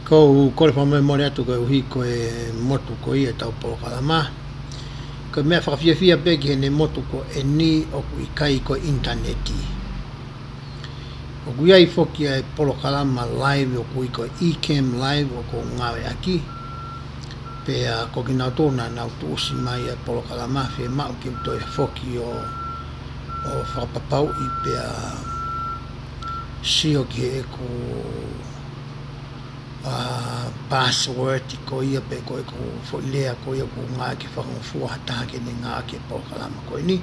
Ko le whamai more atu koe uhi koe motu ko ia tau Polokalama. Ko mea whakawhiawhia peki he ne motu ko e ni o ku i kai ko interneti. O ku iai whoki ai Polokalama live o ku i ko e-cam live o ko ngawe aki. Pea ko ki nau tōna nau tu usi mai ai Polokalama whi mau ki utoi whoki o whakapapau i pea sio ki e ko password ko ia pe ko lea ko ia ko ngā ki whakangofua hataha ke ne ngā ki Polokalama ko ni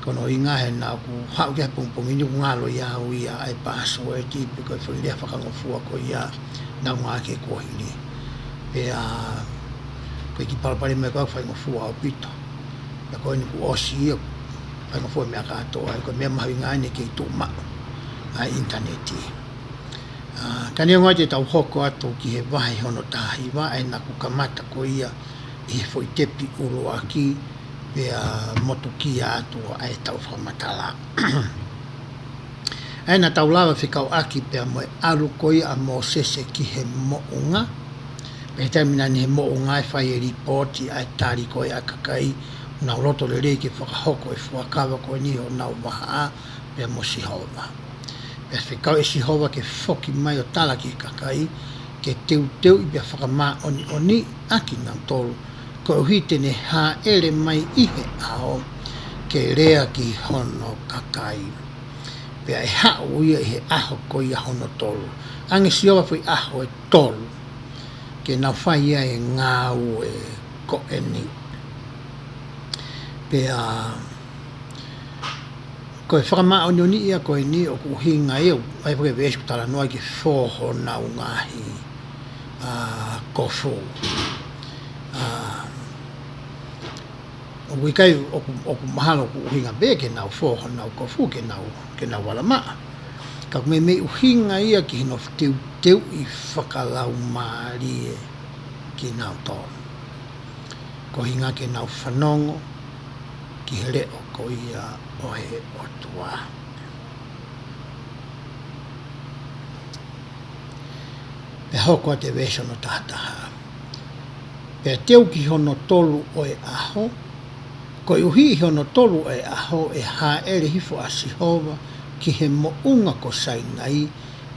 kono i ngā he nā ku hau kia pungpungi ni ngā lo ia au ia ai password i pe ko lea whakangofua ko ia nā ngā ki ko hini pe ko ki palapari me ko whakangofua au pito na ko ni ku osi ia whakangofua mea katoa ko mea mahi ngā ni ki tu ma ai interneti Kani o ngai te tau hoko atu ki he wahi hono tahi wa e na ku kamata ko ia i he fo i tepi uro aki pea motu ki atu ai tau whamatala. E na tau lawa whikau aki pea moe alu ko ia a mo sese ki he mounga. Pe he taimina ni he mounga e whai e ripoti ai tari ko ia kakai nau roto le rei ki whakahoko e whakawa ko ni o nau waha pea mo sihova. Pea whikau e sihova ke whoki mai o tala ki kakai ke teu i pia whakama oni aki ngau tolu ko uhi tene ha ere mai ihe ao ke rea ki hono kakai pea e hao ia i he aho ko ia hono tolu ange sihova fui aho e tolu ke nau whai ia e ngau e ko e ni pea ko e whakama o ni ia ko e ni o ku hinga e ai pake vesku tala noa ki whoho nau ngahi kofu o wikai o ku mahalo ku hinga be ke nau whoho nau kofu ke nau walamaa ka me uhinga ia ki hino teu i whakalau maari e ki nau tōna ko hinga ke nau whanongo ki hele o ko ia o he otua. Pe hoko te weso no tahataha. Pe teu ki hono tolu o e aho, ko i uhi hono tolu o e aho e ha ere hifo a sihova ki he mounga ko sainai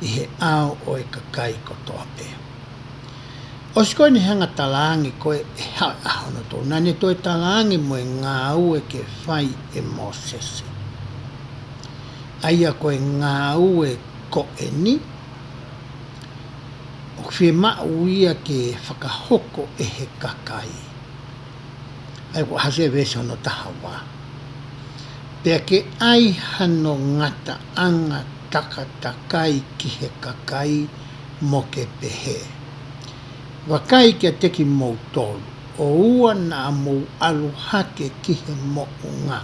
i he ao o e kakai ko toa pea. O si koe ni hanga talangi koe e hao aho no tō. Nane toi talangi mo e ngā ue ke whai e Mosese. Aia koe ngā ue ko e ni. O whie mau ia ke whakahoko e he kakai. Ai ko hase vese hono tahawa. Pea ke ai hano ngata anga takatakai ki he kakai mo ke pehe. Wakai kia teki mou tolu, o ua na mou alu hake ki he mounga.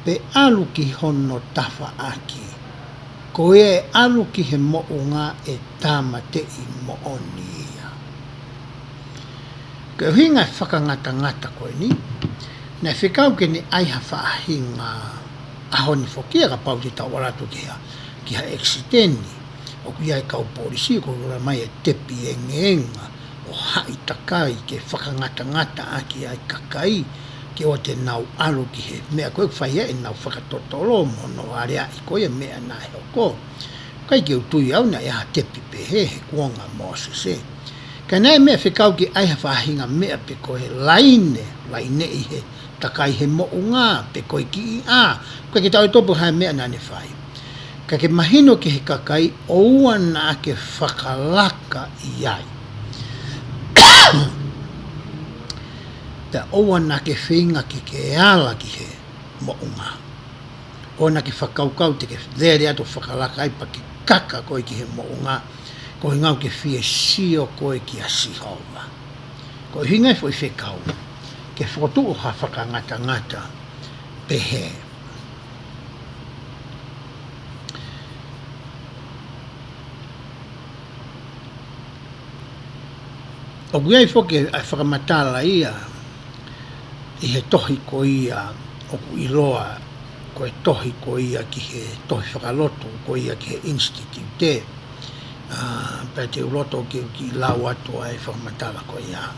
Pe alu ki hono tafa aki. Ko e alu ki he mounga e tama te i mooni ia. Ke hinga whakangata koe ni, na whikau ke ni aiha whaahinga ahoni whokia ka pau te tawaratu ki ha eksiteni. O kia e kau polisi ko ura mai e tepi e ngenga. O hai takai ke whakangata aki ai kakai ke o te nau alu ki he mea koe whaia e nau whakatotolo mono area i koe mea nā he oko. Kai ke utui au na e ha tepi pehe he kuonga Mosese. Ka nei mea whikau ki aiha whahinga mea pe koe laine i he takai he mounga pe koe ki i a. Koe ke tau e topu hai mea nane whai. Ka ke mahino ki he kakai o ua na ke whakalaka i ai. Pea oua na ke whinga ki ke ala ki he mounga. O na ke whakaukau te ke dhere ato whakalaka ai pa ki kaka koe ki he mounga. Ko hingau ke whie sio koe ki a sihova. Ko hingai fwoi whekau. Ke whotu o ha whakangata pehe. O guai foke ai whakamatala ia i he tohi ko ia o ku iloa ko e tohi ko ia ki he tohi whakaloto ko ia ki he institute pe te uloto ki lau atu ai whakamatala ko ia.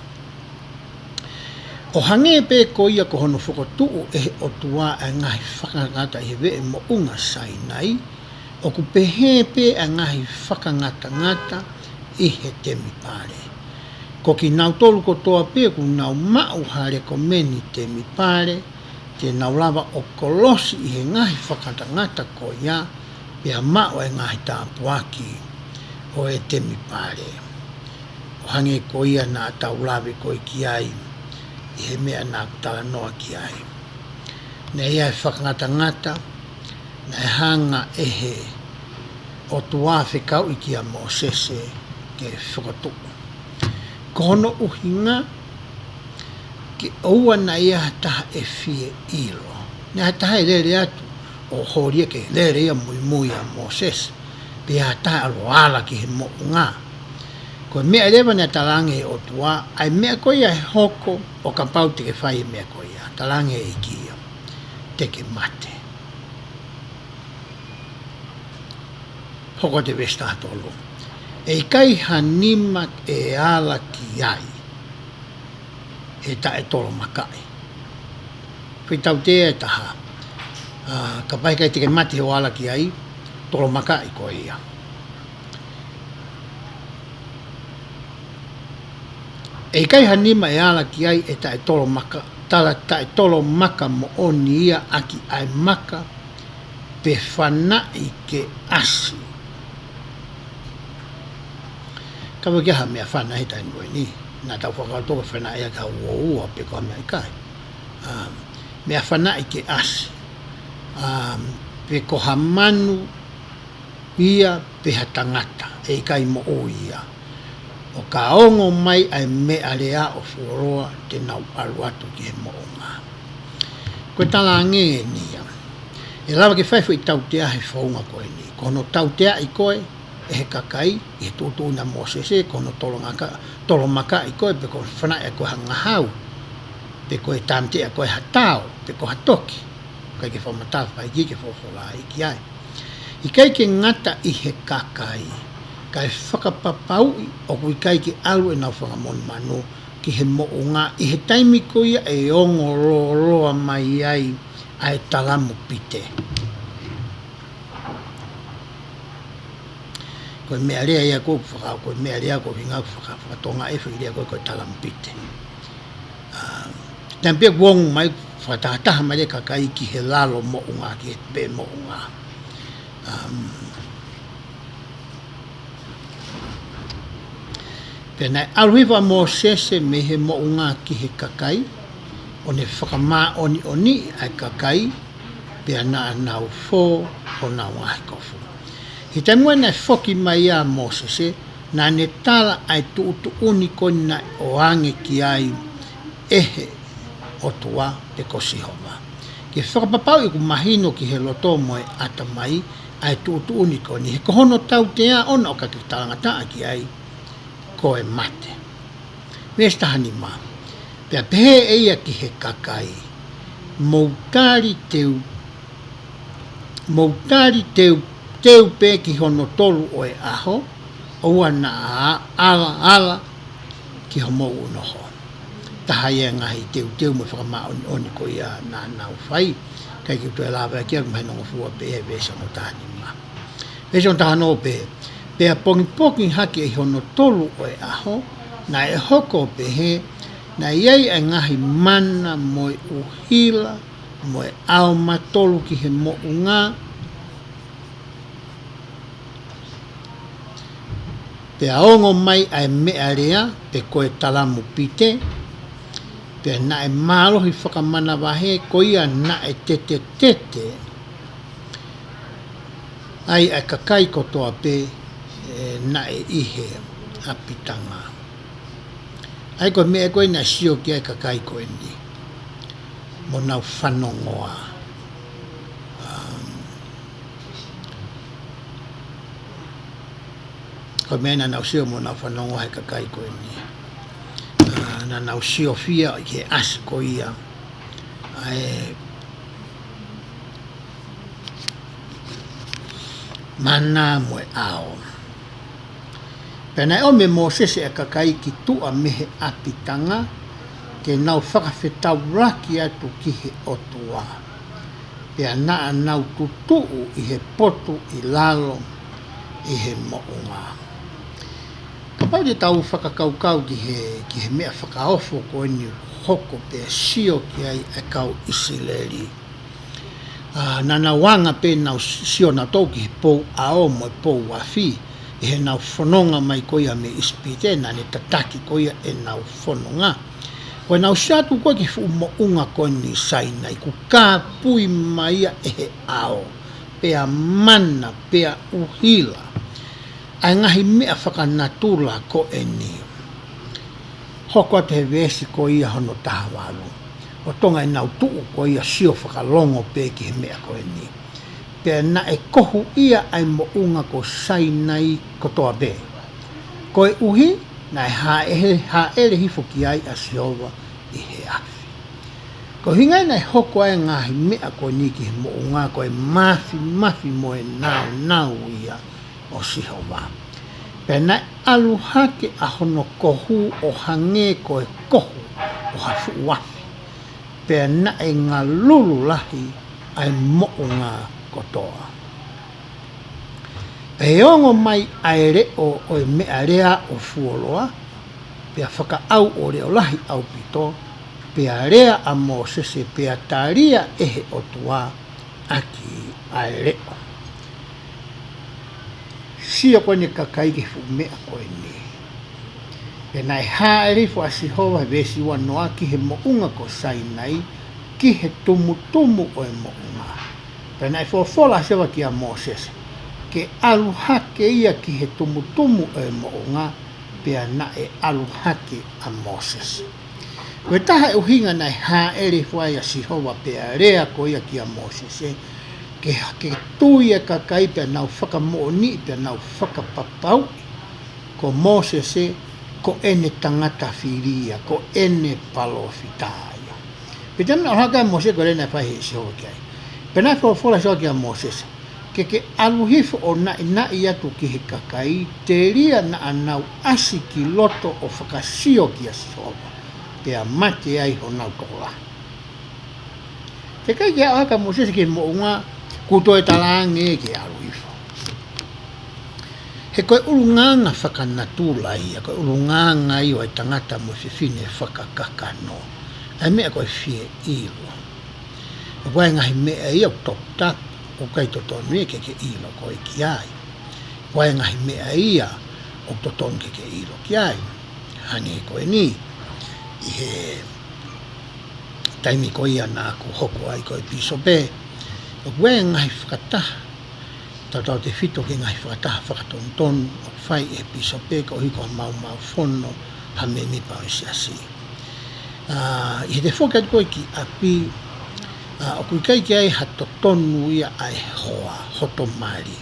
O hange pe ko ia ko hono whakotuu o tua e ngahi whakangata i he mo unga sai nei, o ku pehe pe e ngahi whakangata i he temi pare. Ko ki nau tolu ko toa pe ku nau mau hare ko meni temi pare, te nau lava o kolosi i he ngahi whakangata ko ia, pia mau e ngahi tāpuaki o e temi pare. O hange ko ia na tau lawe ko i ki ai, i he mea nā kutala noa ki ai. Ne ia e whakangata, na e hanga ehe o tua whekau i ki a Mosese ke whakatuku. Ko hono uhinga, ki oua na ia taha e fie ilo. Ne taha e lere atu, o horia ke lere ia mui a Mosese, pia taha alo ala ki he mo ngā. Ko mea lewa na talange o tua, ai mea koia he hoko o ka pau te ke whai mea koia, talange e kia, te ke mate. Hoko te westa tolu. E kai hanima e ala ki ai, e ta e tolo makai. Whitau te e taha, ka pai kai te ke mate o ala ki ai, tolo makai ko ia. E kai hanima e ala ki ai e ta e tolo maka, tala ta e tolo maka mo oni ia aki ai maka pe whanai ke asi. Ka wakiaha mea whanai tai ngoi ni, nā tau whakatoka whanai a ka ua pe koa mea kai. Mea whanai ke asi. Pe koha manu ia pe hatangata, e kai mo o ia. O ka ongo mai ai mea rea o whoroa te nau alu atu ki he moonga. Koe tala nge nia. E lawa ke whaifu i tautea he whaunga koe ni. Kono tautea i koe, e he kakai, i he tūtū na Mosese, kono tolo maka i koe, pe koe whanai a koe hangahau, pe koe tamtea koe hatao, pe koe hatoki. Kai ke whamatawa, i ki ke whawhola i ki ai. I kai ke ngata i he kakai, kai whakapapau o kui kai ki alu e nau whangamon manu ki he moonga i he taimi ko ia e ongo roa mai ai ai talamu pite. Koe mea rea ia kou whakau, koe mea rea kou hinga whakatonga e whakirea koe talamu pite. Tampia kuongu mai whatataha mai kakai ki he lalo moonga ki he pe moonga. Pena aluhiwa Mosese me he mounga ki he kakai, o ne whakamā oni ai kakai, pia nā nau fō o nā wahi kofu. He taimua nei whoki mai a Mosese, nā ne tala ai tuutu uniko na o ange ki ai ehe o tua te kosihoma. Ke whakapapau i ku mahino ki he loto moe ata mai ai tuutu uniko ni he kohono tau tea ona o kakitalangata ki ai, koe mate. Mesta hani mā. Pea pehe eia ki he kakai. Moutari teu pe ki hono tolu o e aho, oua na ala ki ho mou unoho. Taha ia ngahi teu me whakama oni ko ia nā nau whai, kai ki tu e lawa kia kumai nongo fua pe e vesa mo tahani mā. Vesa o tahano pe, pea pongi haki e hono tolu o e aho, na e hoko pehe, na iei e ngahi mana moi uhila, moi ao matolu ki he mo unga, pea ongo mai ai mea rea, pe koe talamu pite, pea na e mālohi whakamana wahe, ko ia na e tete, ai e kakai kotoa pe, na e ihe apitanga. Ai koe mea koe na sio ki ai kakai koe ni. Mo nau whanongoa. Koe mea na nau sio mo nau whanongoa ai kakai koe ni. Na nau sio fia i ke as ko ia. Ai mana moe ao. Pena o me Moses e kakai ki tua mehe apitanga ke nau whakawhetau raki atu ki he otua. Pea naa nau tutuu i he potu i lalo i he mounga. Ka pau te tau whakakaukau ki he mea whakaofo ko ni hoko pea sio ki ai e kau Isileli. Nana wanga pe nau sio na tau ki he pou ao mo e pou wafi i he nau whanonga mai koia me ispite na ne tataki koia e nau whanonga. Koe nau siatu koe ki fu mounga koe ni Sainai ku ka pui maia e he ao pea mana pea uhila ai ngahi mea whakanatula ko e ni. Hoko te he vesi ko ia hono tahawalu. O tonga e nau tuu ko ia sio whakalongo pe ki he mea ko e ni. Pea na e kohu ia ai mounga ko Sainai ko toa be. Ko e uhi na e haere hifo ki ai a Siova i he afi. Ko hingai na e hoko ai ngahi mea ko ni ki he mounga ko e mafi mo e nau ia o Siova. Pea na alu hake a hono kohu o hange ko e kohu o hafu wafi. Pea na e ngā lulu lahi ai mounga kotoa. E ongo mai aere o e mea rea o fuoloa, pea whaka au o reo lahi au pito, pea rea a Mosese pea taria ehe o tua aki aere o. Sia koe ne kakaike fu mea koe ni. Pea nai haere fu asihova vesi wanoa ki he mounga ko Sainai, ki he tumu o e mounga. Pea nai fofola sewa ki a Moses, ke alu hake ia ki he tumu e mounga, pea na e alu hake a Moses. Koe taha e uhinga nai haere fuai a Sihowa pea rea ko ia ki a Moses, ke tui e kakai pea nau whakamooni, pea nau whakapapau, ko Moses ko ene tangata whiria, ko ene palo whitaia. Pea tamina o haka Moses ko rena whai he Sihowa ki ai. Pena fola soa ki a Moses, ke aluhifo o nai atu ki he kakai, te ria na anau asi ki loto o whakasio ki a Sihowa, pea mate ai ho nau tola. Te kai ki a haka Moses ki mounga, kutoe talange ki aluhifo. He koe urunganga whakanatula ia, koe urunganga i o e tangata mo whiwhine whakakakano, ai mea koe whie ilo. Wai ngahi mea ia o top tap o kai totonu e ke ilo koe ki ai. Wai ngahi mea ia o totonu ke ilo ki ai. Hange koe ni i he taimi koe ia nā ko hoko ai koe piso pe. Wai ngahi whakataha tatau te whito ke ngahi whakataha whakatontonu o whai e piso pe ko hiko mau whono ha me mipa o siasi. I he te whokat koe ki api o kui kai ki ai hato tonu ia ai hoa, hoto mari.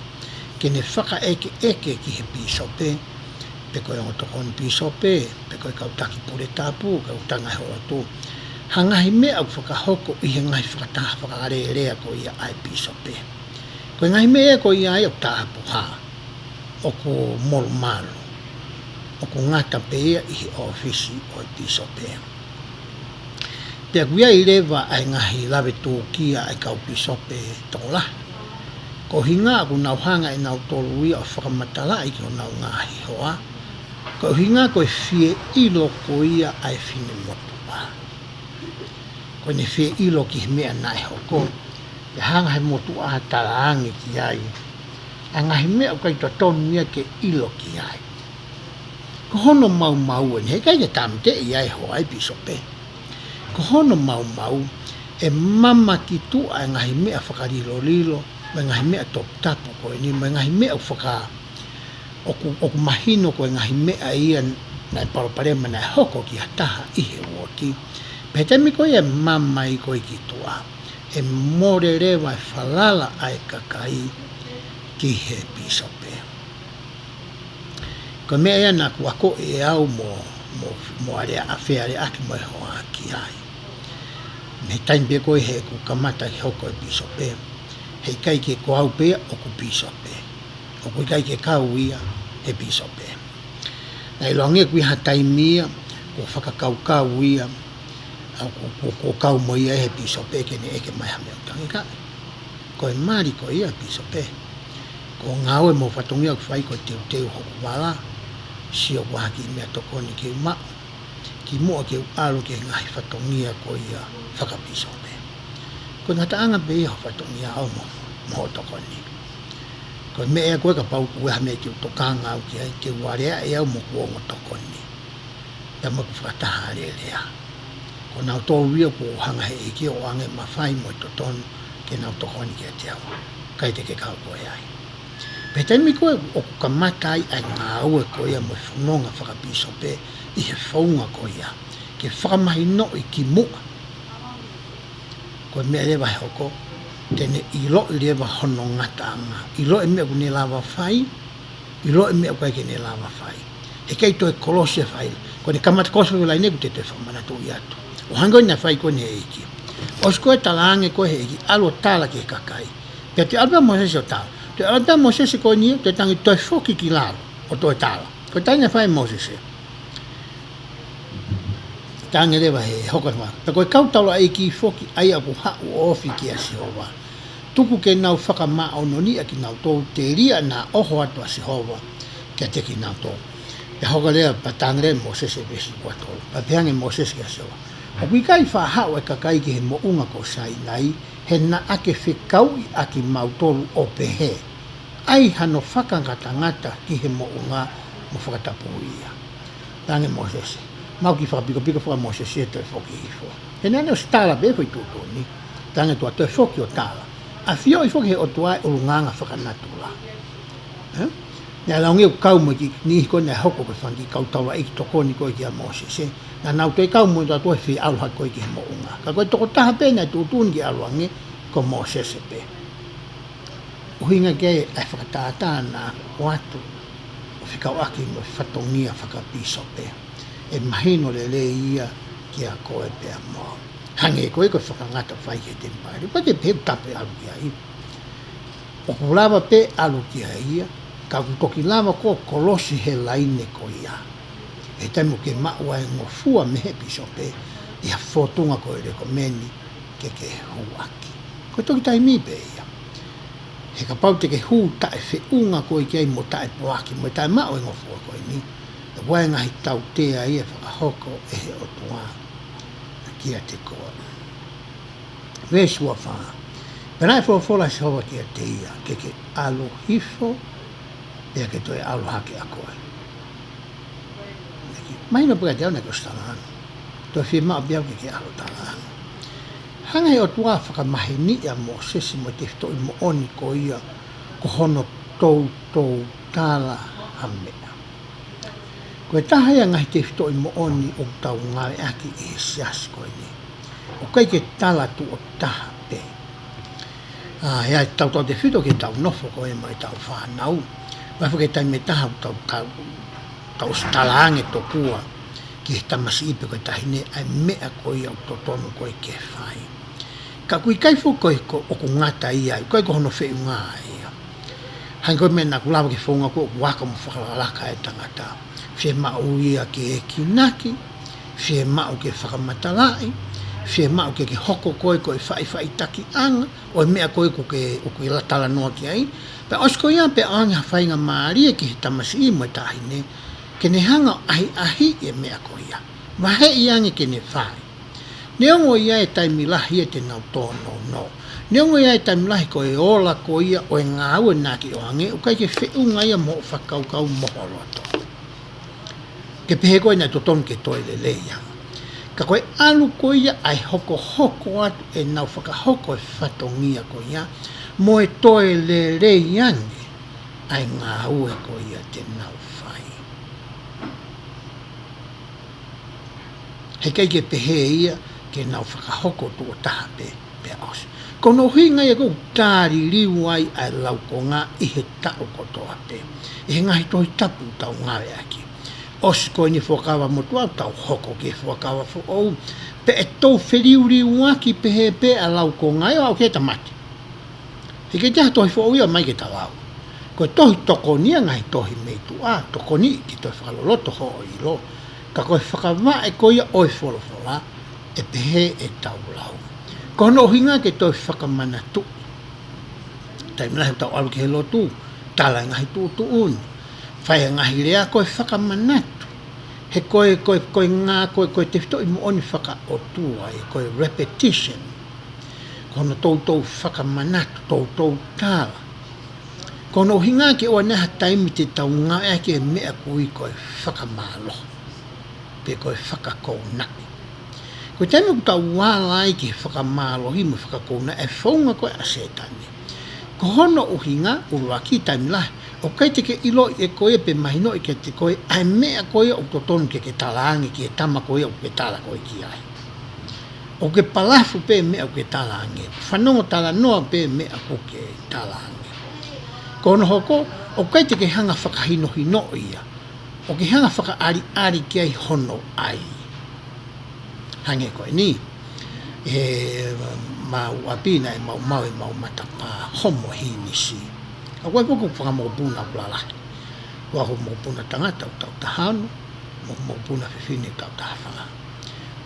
Ke ne whaka eke ki he pisope, pe koe o tokon pisope, pe koe kautaki pure tapu, kautanga hoa tu. Hangahi mea au whakahoko i he ngai whakataha whakarerea ko ia ai pisope. Koe ngai mea ko ia ai o tapu ha, o ko molu malo, o ko ngata pe ia i he ofisi o pisope. Pea kuia i rewa ai ngahi lawe tōkia ai kau pisope tola. Ko hinga aku nau hanga i nau tolu ia o whakamatala i ki o nau ngahi hoa. Ko hinga koe whie ilo ko ia ai whine motua. Koe ne whie ilo ki mea nai hoko. Pea hanga he motua talaangi ki ai. A ngahi mea kai to tonu ia ke ilo ki ai. Ko hono mau en he kai ke tamte i ai hoa ai pisope. Ko hono mau e mama ki tu ai ngahi mea whakarilo, me ngahi mea top tapu koe ni, me ngahi mea whaka oku mahino koe ngahi mea ia nai paroparema nai hoko ki hataha i he uoki. Petemi koe e mama i koe ki tua, e morerewa e whalala ai kakai ki he pisope. Ko mea ia na kuako e au mo area awhiare aki mo e hoa ki ai. Me taimpe koe he ku kamata i hoko e pisope. Hei kai ke ko au pea o ku pisope. O ku kai ke kau ia he pisope. Nei loangia kui hataimia, ko whakakaukau ia, ko kau mo ia he piso pe ke ne eke mai hame o tangi ka. Ko e mari ko ia piso pe. Ko ngau e mo whatongia ku whai ko teu hoku wala, sio wahaki mea tokoni ke umau. Ki mua ke alo ke ngahi whatongia ko ia whakapiso pe. Ko ngata anga pe ia whatongia au mo tokoni. Ko me ea koe ka pau kue hame ki utokanga au ki ai ke warea e au mo kuongo tokoni. Ia mo ku whakataha lea. Ko nau tōru ia ko hanga he eke o ange mawhai mo i totonu ke nau tokoni ki a te au. Kai te ke kau koe ai. Pe taimi koe o ku kamata ai ai ngā ue koe ia mo i whanonga whakapiso pe i he whaunga koe ia. Ke whakamahi no i ki mua. Koe mea lewa he hoko, tene i lo i lewa hono ngata anga. I lo i mea ku ne lawa whai, i lo i mea koe ke ne lawa whai. He kei toi kolosia whai. Ko ne kamata kosa wila ine ku te te whamana tu i atu. O hangoi na whai koe ne eiki. Os koe talaange koe he eiki, alo tala ke kakai. Pea te alba Mosese o tala. Te alba Mosese koe ni te tangi toi foki ki lalo o toi tala. Koe taina whai Mosese. Tangi rewa he hoka wha. Pe koe kautalo eiki foki ai aku hau ofi ki a Sihova. Tuku ke nau whakama o noni a ki nau tō te ria na oho atu a Sihova ke te ki nau tō. Pe hoka rea pa tangre Mosese besi kua tō. Pa peange Mosese ki a Sihova. O kui kai whahau e kakai ki he mo unga ko sai nai, he na ake whikau i aki mautolu o pehe. Ai hano whakangata ngata ki he mo unga mo whakatapu ia. Tange Mosese. Mau ki whakapiko whaka Mosese e toi whoki hifo. He nane o stala befo i tūtoni. Tange tua toi whoki o tala. A whio i whoki he o tuai urunganga whakanatula. Nea laungi o kau mo ki nihi koe nea hoko koe whangi kau taura iki tokoni koe ki a Mosese. Na nau toi kau mo i tua whi aluha koe ki he mo unga. Ka koe toko taha pe nea tūtuni ki aluange ko Mosese pe. Uhinga ke ai whakatātā nā o atu. O whikau aki mo whatongia whakapiso pe. E mahino le ia ki a koe pe a mo. Hange koe koe whakangata whai ke te mpari. Pa te pe tape alu ki ai. O kulawa pe alu ki ai ia. Ka kutoki lava ko kolosi he laine ko ia. E taimu ke maua e ngofua mehe piso pe. Ia fotunga ko e reko meni ke huaki. Ko toki tai mi pe ia. He ka pau te ke hu tae whiunga ko i kei mo tae poaki. Mo tae maua e ngofua ko i ni. E wai ngahi tau tea ia whakahoko e he o tua. Kia te koa. Vesua whaa. Penai whola se hoa kia te ia. Ke alo hifo. Pea ke toi alo hake a koe. Mahina puka te au ne ko stalano. Toi whi maa biau ke alo talano. Hanga he o tua whakamahi a Mosese mo te whitoi mo oni ko ia ko hono tou tala hamea. Koe taha ia ngahi te whitoi mo oni o tau ngawe aki e sias koe ni. O kai ke tala tu o taha pe. Hea tau te whito ke tau nofo koe mai tau whanau. Vai whake tai me taha tau stalaange to kua ki he tamasi ipe koe tahine ai mea koe au totonu koe ke whai. Ka kui kai fo koe ko o ku ngata ia, koe ko hono wheu ngā ia. Hain koe mena ku lawa ke whaunga ko waka mo whakalaka e tangata. Whie mau ia ke e kinaki, whie mau ke whakamatalai, whie mau ke hoko koe koe whai taki anga, o mea koe ko ke latala noa ki ai. Pe osko ia pe anga whainga maaria ki he tamasi i mo tahine, ke ne hanga ahi e mea ko ia. Wahe iange ke ne whai. Neongo ia e taimilahi e te nau tōno no. Neongo ia e taimilahi ko e ola ko ia o e ngā ue naki o ange, o kai ke whiunga ia mo whakaukau moholoto. Ke pehe koe nei totonu ke toi le leia. Ka koe alu ko ia ai hoko atu e nau whakahoko e whatongia ko ia, mo e toe le reiange ai ngā ue ko ia te nau whai. He kai ke pehe ia ke nau whakahoko tu o taha pe os. Kono hinga ia kou tāri riu ai ai lau ko ngā i he tau kotoa pe. I he ngahi toi tapu tau ngawe aki. Os koe ni whakawa motua tau hoko ke whakawa whakau. Pe e tau whiriu riu aki pehe pe a lau ko ngai o au ke tamati. He ke teha toi whau ia mai ke ta lau. Ko tohi tokonia ngai tohi meitua, tokoni ki toi whakaloloto ho o ilo. Ka koe whakawha e koia oi wholofola, e pehe e taulau. Ko no hinga ke toi whakamanatu. Tai mlahe tau alu ki he lotu, tala ngahi tūtu uni. Whai ngahi rea koe whakamanatu. He koe ngā koe te whito i mo oni whakaotua, e koe repetition. Kono tau whakamanatu, tau tala. Kono hinga ke o neha taimi te tau ngā ea ke mea kui koe whakamalo. Pe koe whakakounaki. Koe taimi ku tau wālai ke whakamalo hi mo whakakouna e whaunga koe a setani. Ko hono uhinga uruaki taimi lahi. O kai te ke ilo e koe pe mahino i ke te koe ai mea koe o totonu ke talangi ki e tama koe o ke tala koe ki ai. O ke palafu pe mea o ke talangi. Whanongo tala noa pe mea ko ke talangi. Kono hoko, o kai te ke hanga whakahino hino ia. O ke hanga whakaari ki ai hono ai. Hange koe ni. Mau apina e mau matapa homo hinisi. A koe poko whakamopuna plalahi. Wa ho mopuna tangata o tau tahano, mopuna whiwhine tau tahawhanga.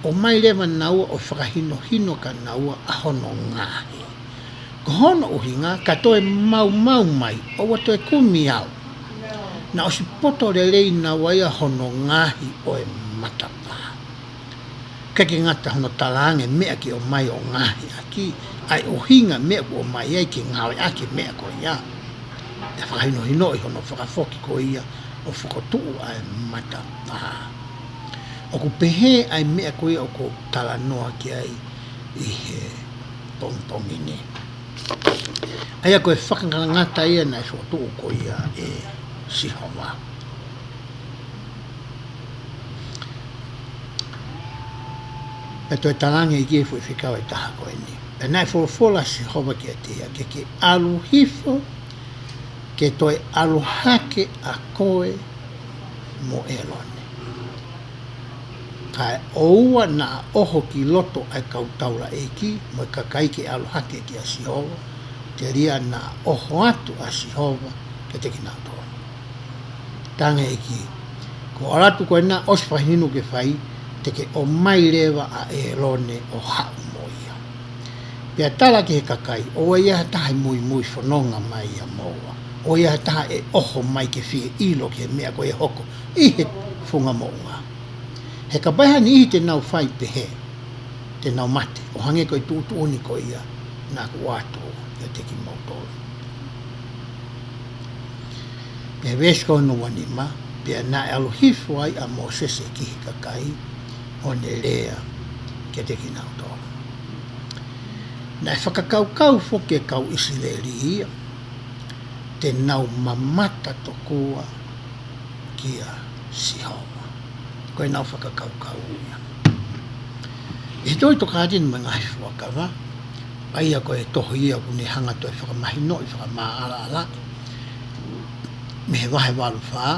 O mai lewa naua o whakahino ka naua a hono ngahi. Ko hono uhinga, ka toe mau mai, o wa toe kumi au. Na o si poto lelei na waia hono ngahi o e matapa. Kake ngata hono talange mea ki o mai o ngahi aki, ai uhinga mea ku o mai ai ki ngawe aki mea ko ia. E whakahino hino i hono whakafoki ko ia, o whakotuu ai matapa. O ku pehe ai mea ko ia o ko tala noa ki ai i he pongpongine. Aia koe whakangata ia nai whakotuu ko ia e sihowa. E toi talange i kie fui whikau e taha koe ni. E nai wholofola sihowa ki a tia, ke alu hifo, ke toi alu hake a koe mo elone. Kai oua na oho ki loto ai kautaura eki, mo kakai ke alu hake ki a sihowa, te ria na oho atu a sihowa, ke te kina toa. Tange eki, ko alatu koe na oswahinu ke whai, te ke o mai rewa a elone o hau moia. Pea tala ke he kakai, o ia taha mui whanonga mai a moa. O ia taha e oho mai ke whie ilo ke mea koe hoko, i he whunga mounga. He ka baiha ni ihi te nau whai pehe, te nau mate, o hange koe tūtu uni ko ia, nā ku wātō, ia te ki mautoro. Pea wesko no wanima, pea nā alu hifu ai a mo sese ki he kakai, o ne lea, ke te ki nautoro. Nā whakakaukau whoke kau isi leri ia, te nau mamata tokua ki a sihowa. Koe nau whakakaukau ia. E toi to kātini me ngahi whakawa, aia koe toho ia kune hanga toi whakamahino i whakamaala ala, me he wahe walu whaa,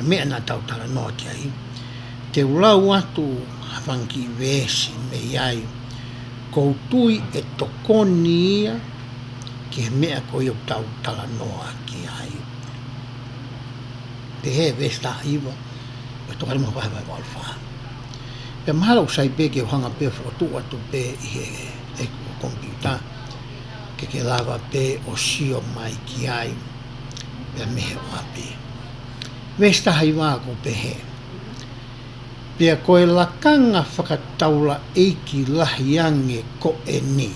mea nā tautara noa ki ai, te ulau atu hawanki wēsi me iai, koutui e tokoni ia, ki he mea koe o tautara noa ki ai. Te he wēsta iwa, o tokari maha wahe walu whaa. Pea mahala usai pe ke uhanga pe whakotu atu pe i he eku kompiuta, ke lava pe o sio mai ki ai, pea mehe o ape. Westa haiwa ko pe he. Pea koe lakanga whakataula eiki lahi ange ko e ni.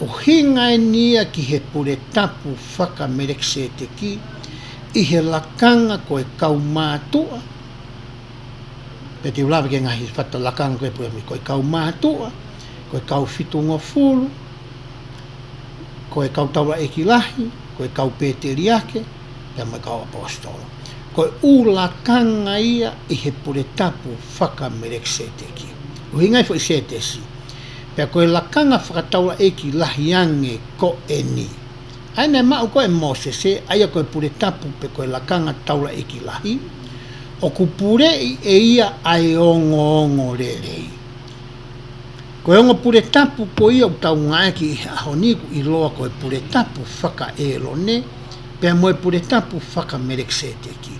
O hinga e nia ki he pure tapu whakamerekse te ki, i he lakanga koe kau mātua. Pea te ulawa ke ngahi whata lakanga koe pure mi koe kau mātua, koe kau whitunga fulu, koe kau taula eiki lahi, koe kau pēteri ake, pea mai kau apostolo. Koe ulakanga ia i he pure tapu whakamerekse te ki. Uhingai fo i se te si. Pea koe lakanga whakataula eki lahi ange ko e ni. Aina mau koe mose se, aia koe pure tapu pe koe lakanga taula eki lahi, o ku pure e ia ai ongo rerei. Ko onga pure tapu ko ia utau ngai ki ahoniku I loa ko pure tapu whaka elone, pea moe pure tapu whaka mereksete ki.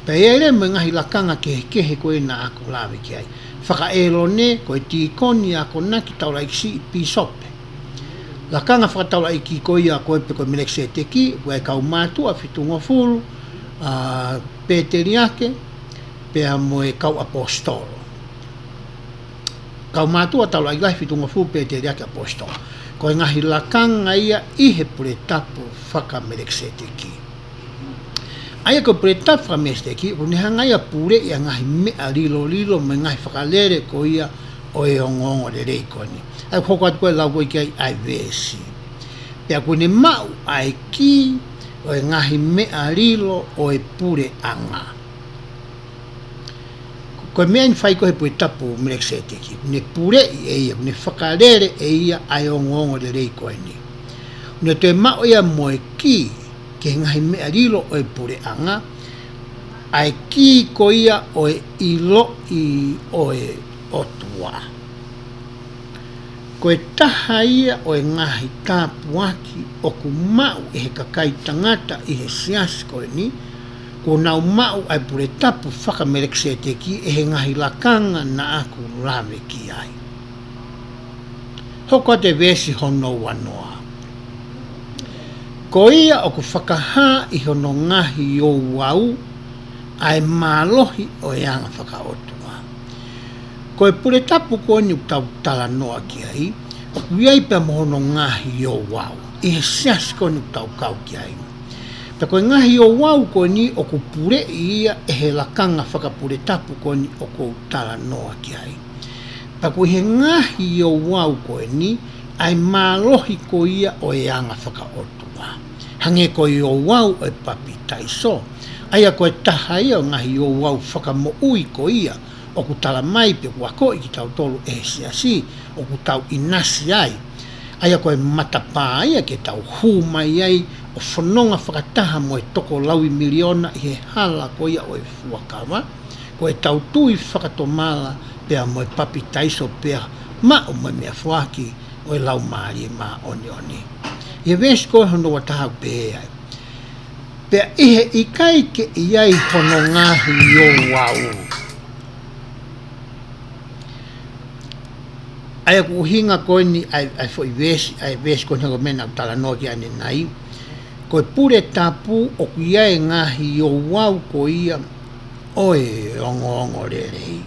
Pea ere me ngahi lakanga kehe koe na ako lawe ki ai. Whaka elone ko tikoni ako naki taura iksi pisope. Lakanga whakataura iki ko ia koe pe koe mereksete ki, wai kau mātua fitunga fulu, Peteriake, pea moe kau apostolo. Kau mātua taula I lai fitunga fu Peteriake apostolo. Ko ngahi lakanga ia ihe pure tapu whaka mereksete ki. Aia ko pure tapu whaka mereksete ki, ko nehanga ia pure ia ngahi mea lilo me ngahi whakalere ko ia o e ongongo le rei koni. Ai koko atu koe lau koe ki ai vesi. Pea kone mau ai ki o e ngahi mea lilo o e pure anga. Koe mea ni whai koe pue tapu mereksete ki. Ne pure I e ia, ne whakarere e ia ai o ngongo le rei koe ni. Ne te mao ia moe ki, ke ngahi mea lilo o e pure anga, ai ki ko ia o e ilo I o e otua. Koe taha ia o e ngahi tapu aki o ku mau e he kakai tangata I he siasi koe ni, ko nau mau ai pure tapu whaka mereksete ki e he ngahi lakanga na aku lawe ki ai. Hoko te vesi hono wanoa. Ko ia o ku whakaha I hono ngahi o wau ai malohi o e anga whakaotua. Ko e pure tapu ko ni utau tala noa ki ai, wiai pe mohono ngahi o wau. I he siasi ko ni utau kau ki ai. Pe koe ngahi o wau ko ni o ku pure ia e he lakanga whakapure tapu ko ni o ko tala noa ki ai. Pe koe he ngahi o wau ko ni ai malohi ko ia o e anga whakaotua. Hange ko I o wau e papi taiso. Aia koe taha ia o ngahi o wau whakamo ui ko ia o ku tala mai pe wako I ki tau tolu e siasi, o ku tau inasi ai. Aia koe matapā ia ke tau humai ai, o whanonga whakataha mo e toko lawi miliona I he hala ko ia o e fuakawa, ko e tau tui whakatomala pea mo e papi taiso pea ma o mo mea fuaki o e lau maari e ma oni oni. Ia vesi koe hono wataha pe ai. Pea ihe I kai ke iai hono ngahi o wau. Ai ku hinga ko ni ai foi vesi ko ngo mena tala no ki ani nai ko pure tapu o ku ia ngahi o wau ko ia oe ongo rere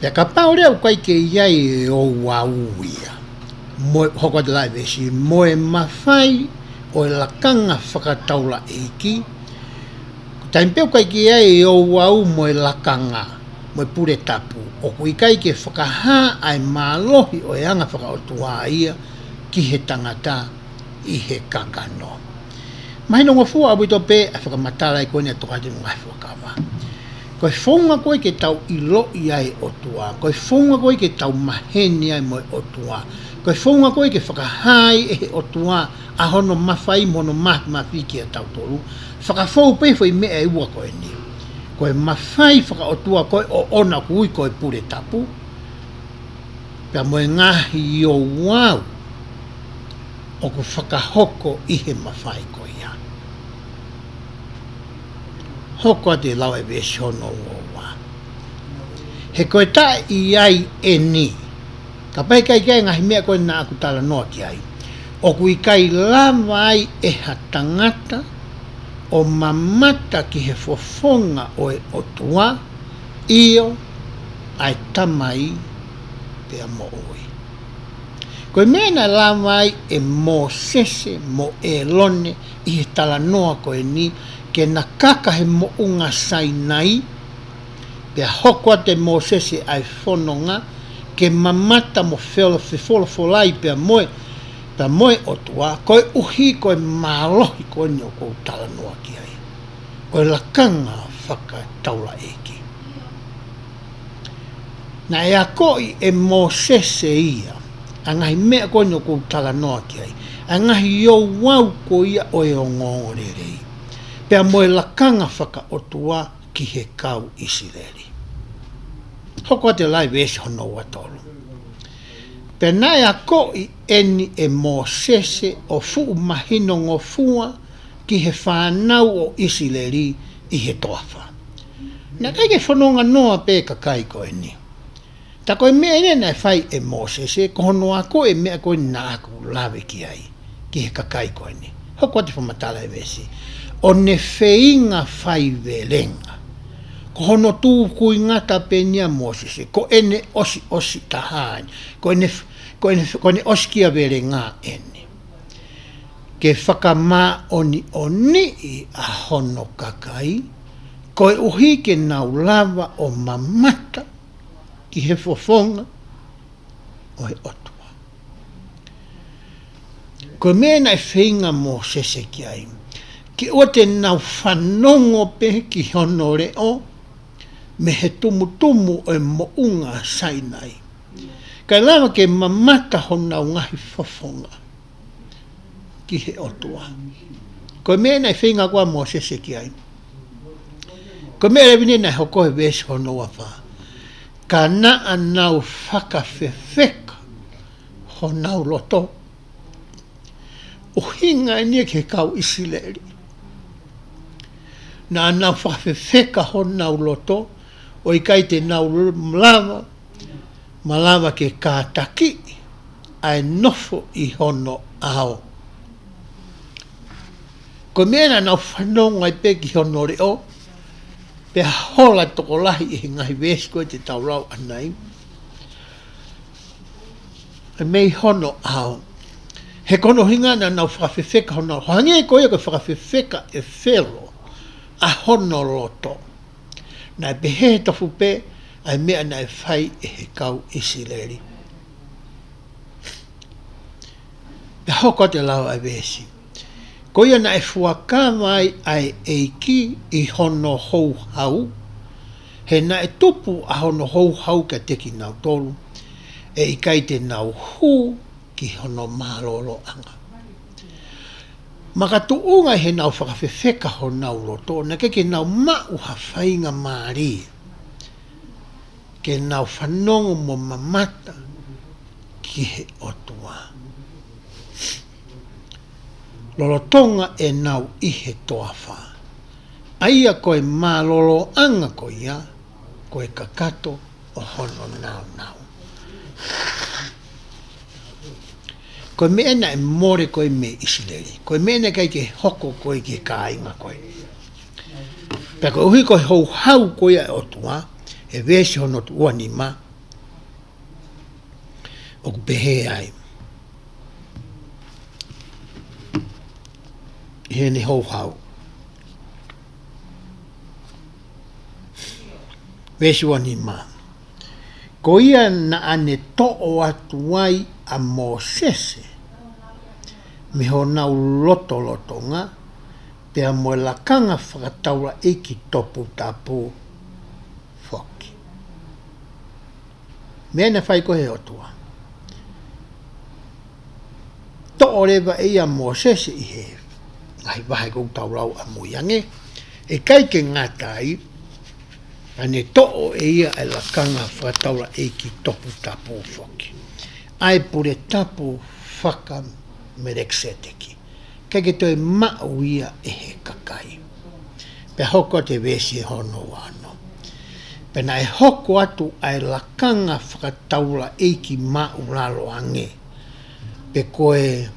ya kapau le ko ke ia o wau ia mo hoko de la vesi mo e mafai o e lakanga whakataula eiki. Taimpeu kai ki ai o wau mo e lakanga, mo e pure tapu. O kui kai ke whakaha ai malohi o e anga whakaotua ia ki he tangata I he kakano. Mai no ngofua abu to pe a whakamatala I koe ni a toka te ngai whakawa. Koe whonga koe ke tau ilo I ai otua. Koe whonga koe ke tau maheni ai mo e otua. Koe whonga koe ke whakahai e he otua a hono mawhai mono mahi ki a tau tolu. Whakawhau pe whai mea e ua koe ni. Koe mawhai whakaotua koe o ona kui koe pure tapu. Pea moe ngahi I o wau o ku whakahoko I he mawhai koe ia. Hoko a te lau e vesi hono o wā. He koe ta I ai e ni. Ka pai kai ngahi mea koe na aku tala noa ki ai. O kui kai lava ai e hatangata o mamata ki he fofonga o e otua io ai tamai pea mo oi. Koe mena lava ai e mo sese mo e lone I he tala noa koe ni ke na kaka he mo unga sai nai pea hoko te mo sese ai whanonga ke mamata mo wholo pea moe ta moe o tua, koe uhi koe malohi koe ni o kou tala noa ki ai. Koe lakanga whaka taula eki. Na e a koi e mo sese ia, a ngahi mea koe ni o kou tala noa ki ai. Angahi o wau ko ia o e o ngongorerei. Pea moe lakanga whaka otua ki he kau Isileli. Hoko te lai vesi hono watolu. Pea nai a ko i eni e Mosese o fuu mahino ngofua ki he whanau o Isileli i he toafa. Na kai ke whanonga noa pe kakai ko eni. Ta koe mea ene nai whai e Mosese, ko hono a ko e mea koe na aku lawe ki ai, ki he kakai ko eni. Hoko te whamatala e vesi. O ne wheinga whai velenga. Ko hono tū kui ngata penia Mosese, ko ene osi tahani, ko ene osi kia vere ngā ene. Ke whakamā oni i a hono kakai, ko e uhi ke nau lava o mamata ki he fofonga o he otua. Ko mena e whainga Mosese ki ai, ki o te nau whanongo pe ki hono reo, me he tumu o e mounga Sainai. Kai lava ke mamata hona o ngahi fofonga ki he otua. Ko mena e whainga kua Mosese ki ai. Ko mea rewine nai hoko he vesi hono wawha. Ka naa nau whakawhewheka honau loto. O hinga e nia ke kau Isileli. Na nau whakawhewheka honau loto, o i kai te nau malawa ke kātaki, ai nofo i hono ao. Ko mea nau whanonga i peki hono reo, pe hola toko lahi i ngahi vesi koe te taurau anai. E mei hono ao. He kono hinga na nau whakawhewheka hono. Hange e koe ko whakawhewheka e whero a hono loto. Nai pehe tofu pe, ai mea nai whai e he kau Isileli. Pe hoko te lau ai vesi. Ko ia na e fuakamai ai eiki i hono hou hau, he na e tupu a hono hou hau ka teki nau tolu, e i kai te nau hu ki hono malolo anga. Makatu unga he nau whakawhewheka ho nau roto, na ke nau mau hawhainga maari, ke nau whanongo mo mamata ki he otua. Lolotonga e nau i he toawha. Aia koe malolo anga ko ia, koe kakato o hono nau. Koe mea na e more koe me Isileli. Koe mea na kai ke hoko koe ke kāinga koe. Pea koe uhi koe hou hau koe e otua, e vesi hono tu uanima, o ku pehe ai. He ne hou hau. Vesi uanima. Ko ia na ane to'o atu ai a Mosese, me ho nau loto nga, pea moe lakanga whakataura iki topu tapu foki. Mena whai ko he otua. To'o rewa e a Mosese i he, ngai wahe kou taurau a muiange, e kai ke ngatai, ane to'o e ia e lakanga whakataura iki topu tapu foki. Ai pure tapu whaka merekseteki. Kai ke toi mau ia e he kakai. Pe hoko te vesi hono wano. Pe na e hoko atu ai lakanga whakataura eiki mau lalo ange. Pe koe,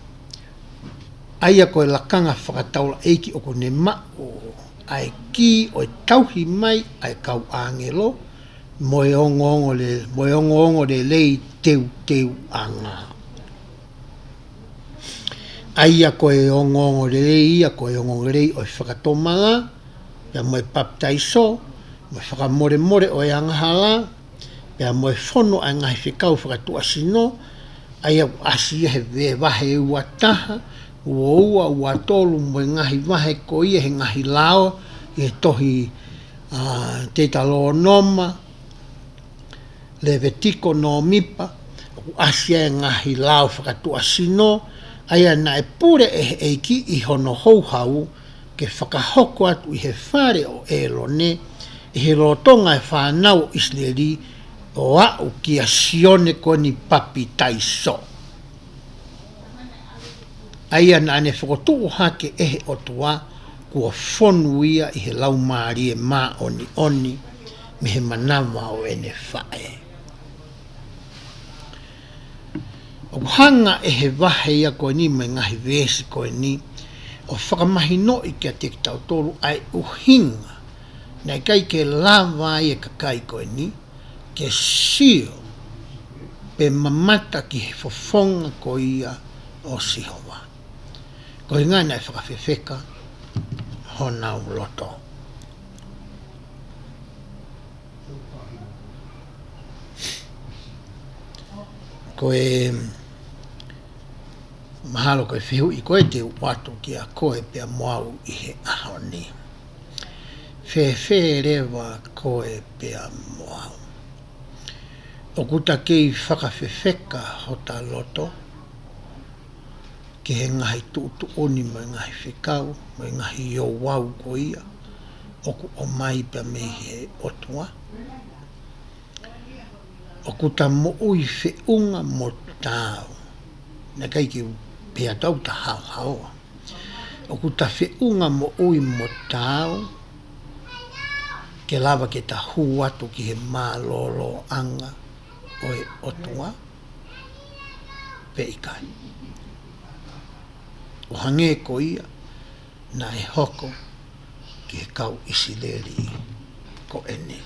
aia koe lakanga whakataura eiki o kone mau ai ki o tauhi mai ai kau angelo, moe ongo le lei teu anga. Aia koe ongo le lei, ia koe ongo le lei o whakatomanga, ia moe paptaiso, moe whakamore o e angahala, ia moe whono ai ngai whikau whakatuasino, aia asia he wahe ua taha, ua tolu moe ngahi wahe ko ia he ngahi lao, i tohi te talo noma, le vetiko no mipa, asia e ngahi lao whakatua sino, Aia na e pure e ki I hono hou hau ke whakahoko atu I he whare o e lo ne I he rotonga e whanau Israeli o au ki a sione koni papi taiso. Aia na ane whakotu hake ehe o tua kua whonu ia I he lau maari e mā oni oni me he manawa o ene whae. O hanga e he wahe ia koe ni me ngahi vesi koe ni o whakamahi no I kia te tau tolu ai uhinga na kai ke lava I e kakai koe ni ke sio pe mamata ki he fofonga ko ia o sihowa. Ko inga na e whakawhewheka hona u loto. Ko e mahalo ko e whihu I koe te watu ki a koe pia moau I he aho ni. Whewhe rewa koe pia moau. O kuta kei whakawhewheka hota loto ke he ngahi tuutu oni mai ngahi whikau, mai ngahi o wau ko ia, oku o mai pia me he otua. O kuta mo ui whiunga mo tau, na kai ki pia tau ta hao haoa. O kuta whiunga mo ui mo tau, ke lava ke ta huatu ki he mā lolo anga o e otua, pe ikai. O hange ko ia, na e hoko ki he kau Isileri ko ene.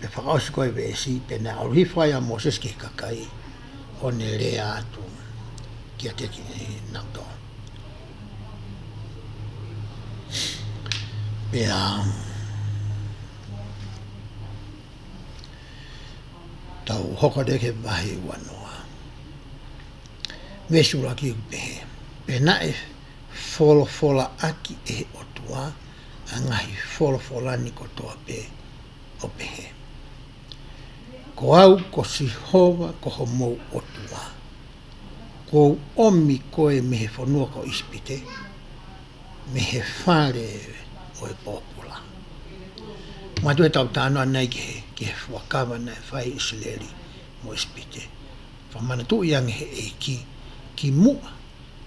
Pe whakaosi koe vesi, pe na auriwhai a Moses ki kakai, o ne rea atu ki a teki ni nauto. Pe tau hoko de ke vahi wanoa. Vesura ki upehe. Pe na e fola aki e otua, a ngahi fola ni kotoa pe opehe. Ko au ko sihova ko ho mou otua. Ko omi koe me he whanua ko ispite, me he whare o e popula. Matu e tau tānoa nei ki he wakawa na e whai Isileri mo ispite. Whamana tu iange he ki mua,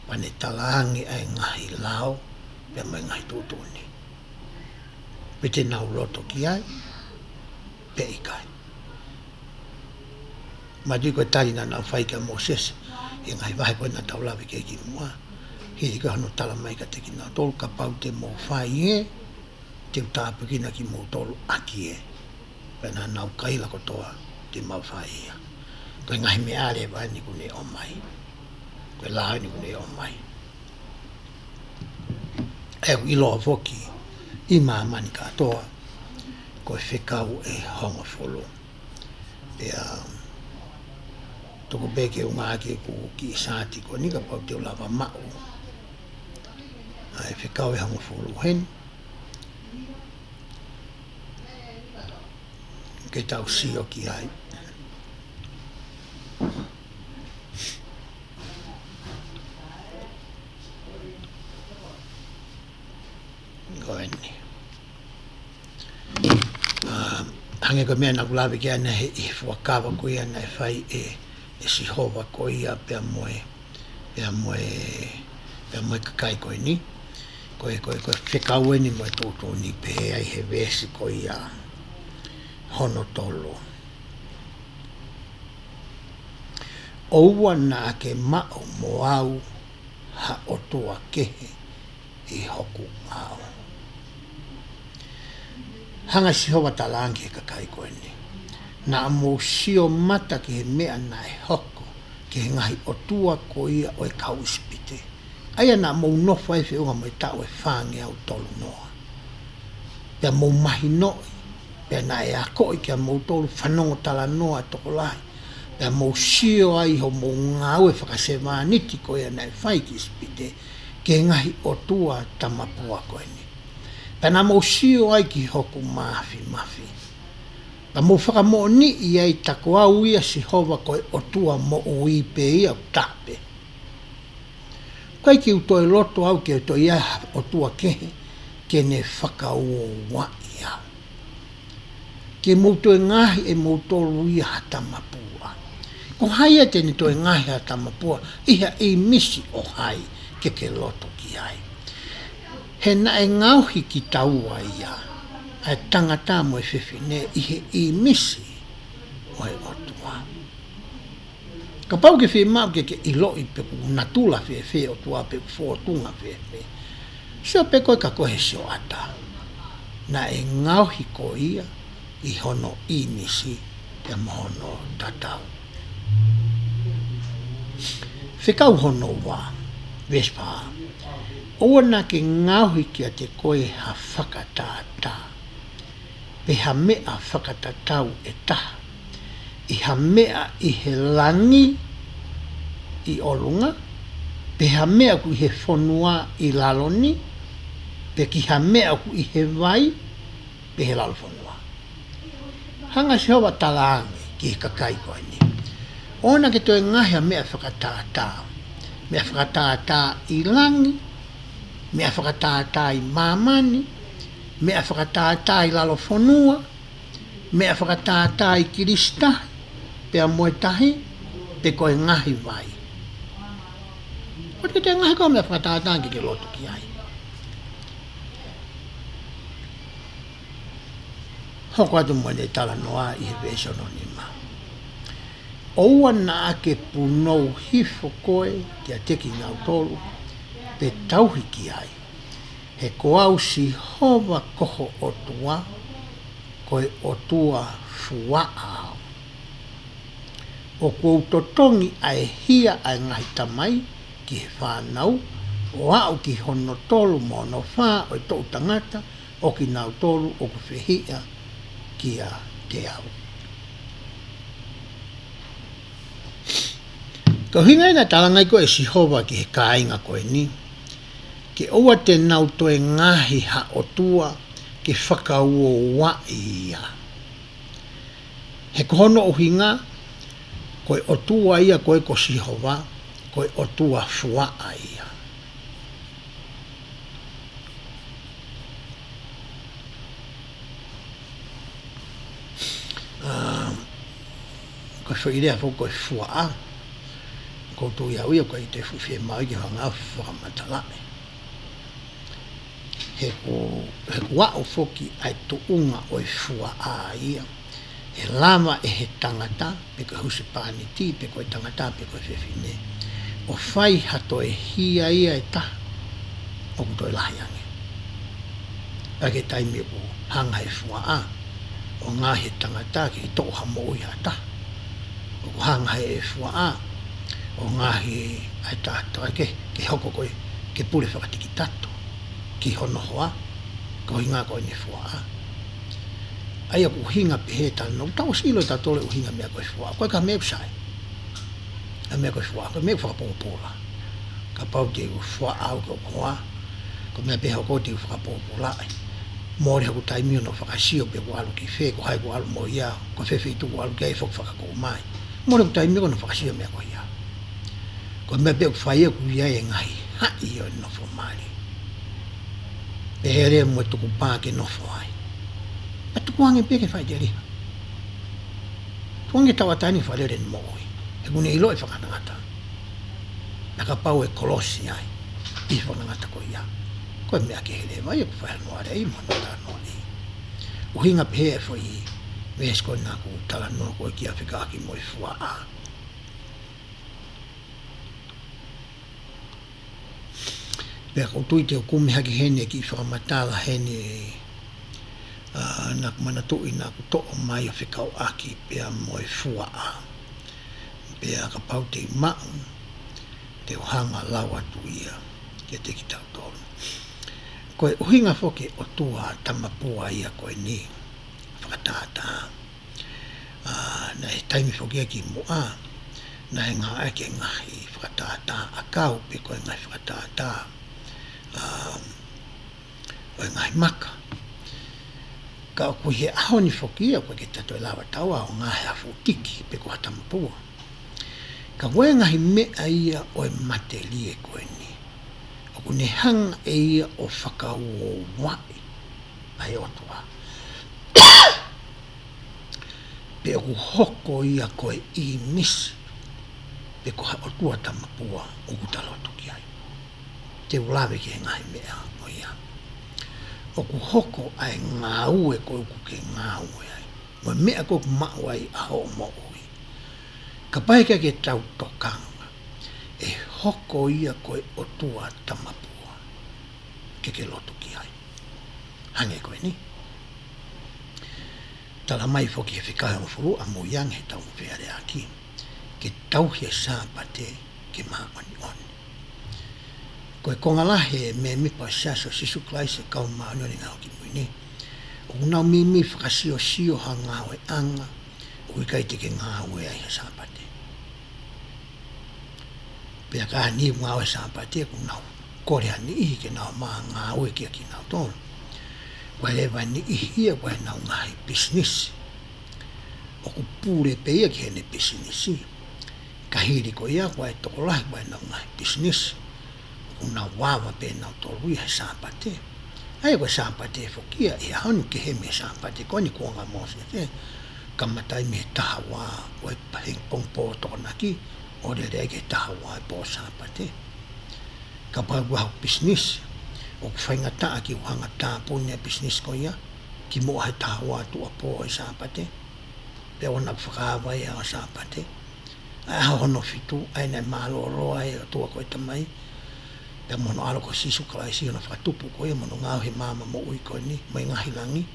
pane talaangi ai ngahi lao, pe mai ngahi tūtuni. Pete nau loto ki ai, pe ikai. Matu koe tarina na whai ka Moses, e ngai wahe koe na taulawe ke ki mua. Hiri koe hano tala mai ka teki na tolu ka pau te mo whai e, te utāpukina ki mo tolu aki e. Pena nau kaila kotoa te mau whai ia. Koe ngai me are wai ni kune o mai. Koe laha ni kune o mai. E iloa foki, I māmani katoa, koe whekau e honga wholo. Toko beke o ngāke ko ki sāti ko nika pau te o lava mau. Ai whekau e honga wholo hen. Ke tau sio ki ai. Goeni. Hange ko mea na kulawe ki ana he I whakawa ko ia na e whai e sihova ko ia pea moe kakai koe ni. Koe whekau ni moe tōtō ni pe ai he vesi ko ia hono tolo. Oua nā ke mao mo au ha otoa kehe I hoku au. Hanga sihova talangi he kakai koe ni. Nā mo sio mata ki he mea na e hoko ki he ngahi otua ko ia o e kau ispite. Aia nā mo nofa e whiunga mo e tau e whāngi au tolu noa. Pea mo mahi noi. Pea na e ako I kia mo tolu whanongo tala noa toko lai. Pea mo sio ai ho mo ngau e whakasewa niti ko ia na e whai ki ispite ki he ngahi otua tamapua koe ni. Pena mo sio ai ki hoku mafi. Pa mo whakamo ni i ai tako au ia si hova koe o tua mo ui pe ia tape. Kai ki uto e loto au ki uto ia o tua kehe ke ne whakauo wa ia. Ke mouto e ngahi e mouto ia hata mapua. Ko hai te ni to e ngahi hata mapua iha i misi o hai ke loto ki ai. He na e ngauhi ki taua ia, ai tangata mo e whiwhine ihe i misi o e otua. Ka pau ke whimau ke ilo i peku natula whiwhi o tua peku fōtunga whiwhi. Sio pe koe ka kohe sio ata. Na e ngauhi ko ia i hono i misi te mohono tatau. Whikau hono wā, Vespa. Ona ke ngauhi kia te koe ha whakatātā. Pe ha mea whakatatau e taha. I ha mea i he langi i olunga. Pe ha mea ku i he whonua i laloni. Pe ki ha mea ku i he vai. Pe he lalo whonua. Hanga se hoa talaangi ki he kakai koe ni. Ona ke toi ngahi ha mea whakatātā. Mea whakatātā i langi. Mea whakatātā i mamani, mea whakatātā i lalo whonua, mea whakatātā i kiristahi, pea moetahi, pe koe ngahi vai. Kote te ngahi koe mea whakatātā ki ke loto ki ai. Hoko atu mwene tala noa i he vesono ni ma. Oua na ake punou hifo koe ki a teki ngau tolu, pe tauhi ki ai, he koau si hova koho o tua, koe o tua fuaao. O kou totongi ai hia ai ngahi tamai, ki he whanau, o au ki hono tolu mo no wha o i tau tangata, o ki nau tolu o ku whihia ki a te au. Ka hingai na talangai ko e si hova ki he kāinga koe ni, ke oua te nau toe ngahi ha o tua ke whakauo wa ia. He kohono o hinga, koe o tua ia koe ko sihova, koe o tua fua ia. Koe whairea fo koe fua, koutou ia uia koe i te fuwhie mai ki hanga whakamatalae. He wao foki ai tuunga o i fua a ia. He lama e he tangata, pe koe husi pāni ti, pe koe tangata, pe koe whiwhine. O whai hato e hia ia e ta, o kuto e lahiange. Ake taimi o hanga he fua a, o ngā he tangata ki tō hamo i hata. O hanga he fua a, o ngā he ai tātou ake, ke hoko koe, ke pule whakatiki tato. Ki hono hoa, ko hinga koe ni fua. Ai aku hinga pehe tano, tau silo ta tole uhinga mea koe fua. Koe ka mea usai. A mea koe fua, koe mea whakapopola. Ka pau te fua au ko hoa, ko mea pehe ko te whakapopola. Mōre haku taimi ono whakasio pe ko alu ki whe, ko hai ko alu mo ia, ko whewhi tu ko alu kei whakakou mai. Mōre haku taimi ono whakasio mea ko ia. Ko mea pehe whaia ku ia e ngahi, hai o nofo mari. Pehere mo tuku pāke nofo ai. Pa tuku ange peke whai te riha. Tuange tawatani whalere ni mooi. He kune ilo e whakanangata. Naka pau e kolosi ai. I whakanangata ko ia. Koe mea ke hele vai e ku whahanua rei manota no ni. Uhinga pehe e whai Wees ko nā ku tala no ko ki a whikaaki mo i fua a. Pea koutu i te o kume haki hene ki whakamatala hene nā kumana tui nā ku to'o mai o whikau aki pea mo i fua a. Pea ka pau te mau te ohanga lawa tuia ki te ki tau tonu. Koe uhinga whoke o tua tamapua ia koe ni whakatata. Na he taimi whoke ki mua na he ngā ake ngahi whakatata a kau pe koe ngai whakatata. o ngai maka ka ku he ahoni fokia ko ke tato lava tawa o ngai afu tiki pe ko tamapua ka wenga hi me ia o matelie ko ni o ne hang ia o whakau o wai ai o tua pe o hoko ia ko i misi pe ko o tua tamapua o kutalo tuki ai te ulawe ke ngai mea o ia o ku hoko ai ngāue ko ku ke ngāue ai mo mea ko mao ai a o mo ui ka pai ke tau tokanga e hoko ia ko o tua tamapua ke lotu ki ai hange ko ni tala mai foki e whikai o furu a mo yang he tau whiare aki ke tau he sāpate ke maoni oni. Koe kongalahe me mipa siaso sisu klai se kau maoni oni ngau ki muini. O unau mimi whakasio sio ha ngau e anga, o ikai te ke ngau e ai he sāpate. Pea ka ni ngau e sāpate ku nau kore ani ihi ke nau maa ngau e kia ki nau tonu. Koe lewa ni ihia koe nau ngahi business. O ku pūre pe ia ki hene businessi. Kahiri ko ia koe toko lahi koe nau ngahi business. Una wawa pe nau tolu ia sāpate. Ai koe sāpate fokia ia hanu ke he me sāpate koe ni kuanga mōsia te. Kamatai me taha wā koe pahing pongpo toko naki. O re ke taha wā e pō sāpate. Ka pā kua business. O ku whainga taa ki uhanga taa pōnia business ko ia. Ki mo hai taha wā tua pō e sāpate. Pe ona whakāwa ia o sāpate. Ai hono fitu, ai nei mālo roa e o tua koe tamai. Pe mono alo ko sisu kalai si ona whakatupu koe, mono ngau he māma mo ui koe ni, mai ngahi langi.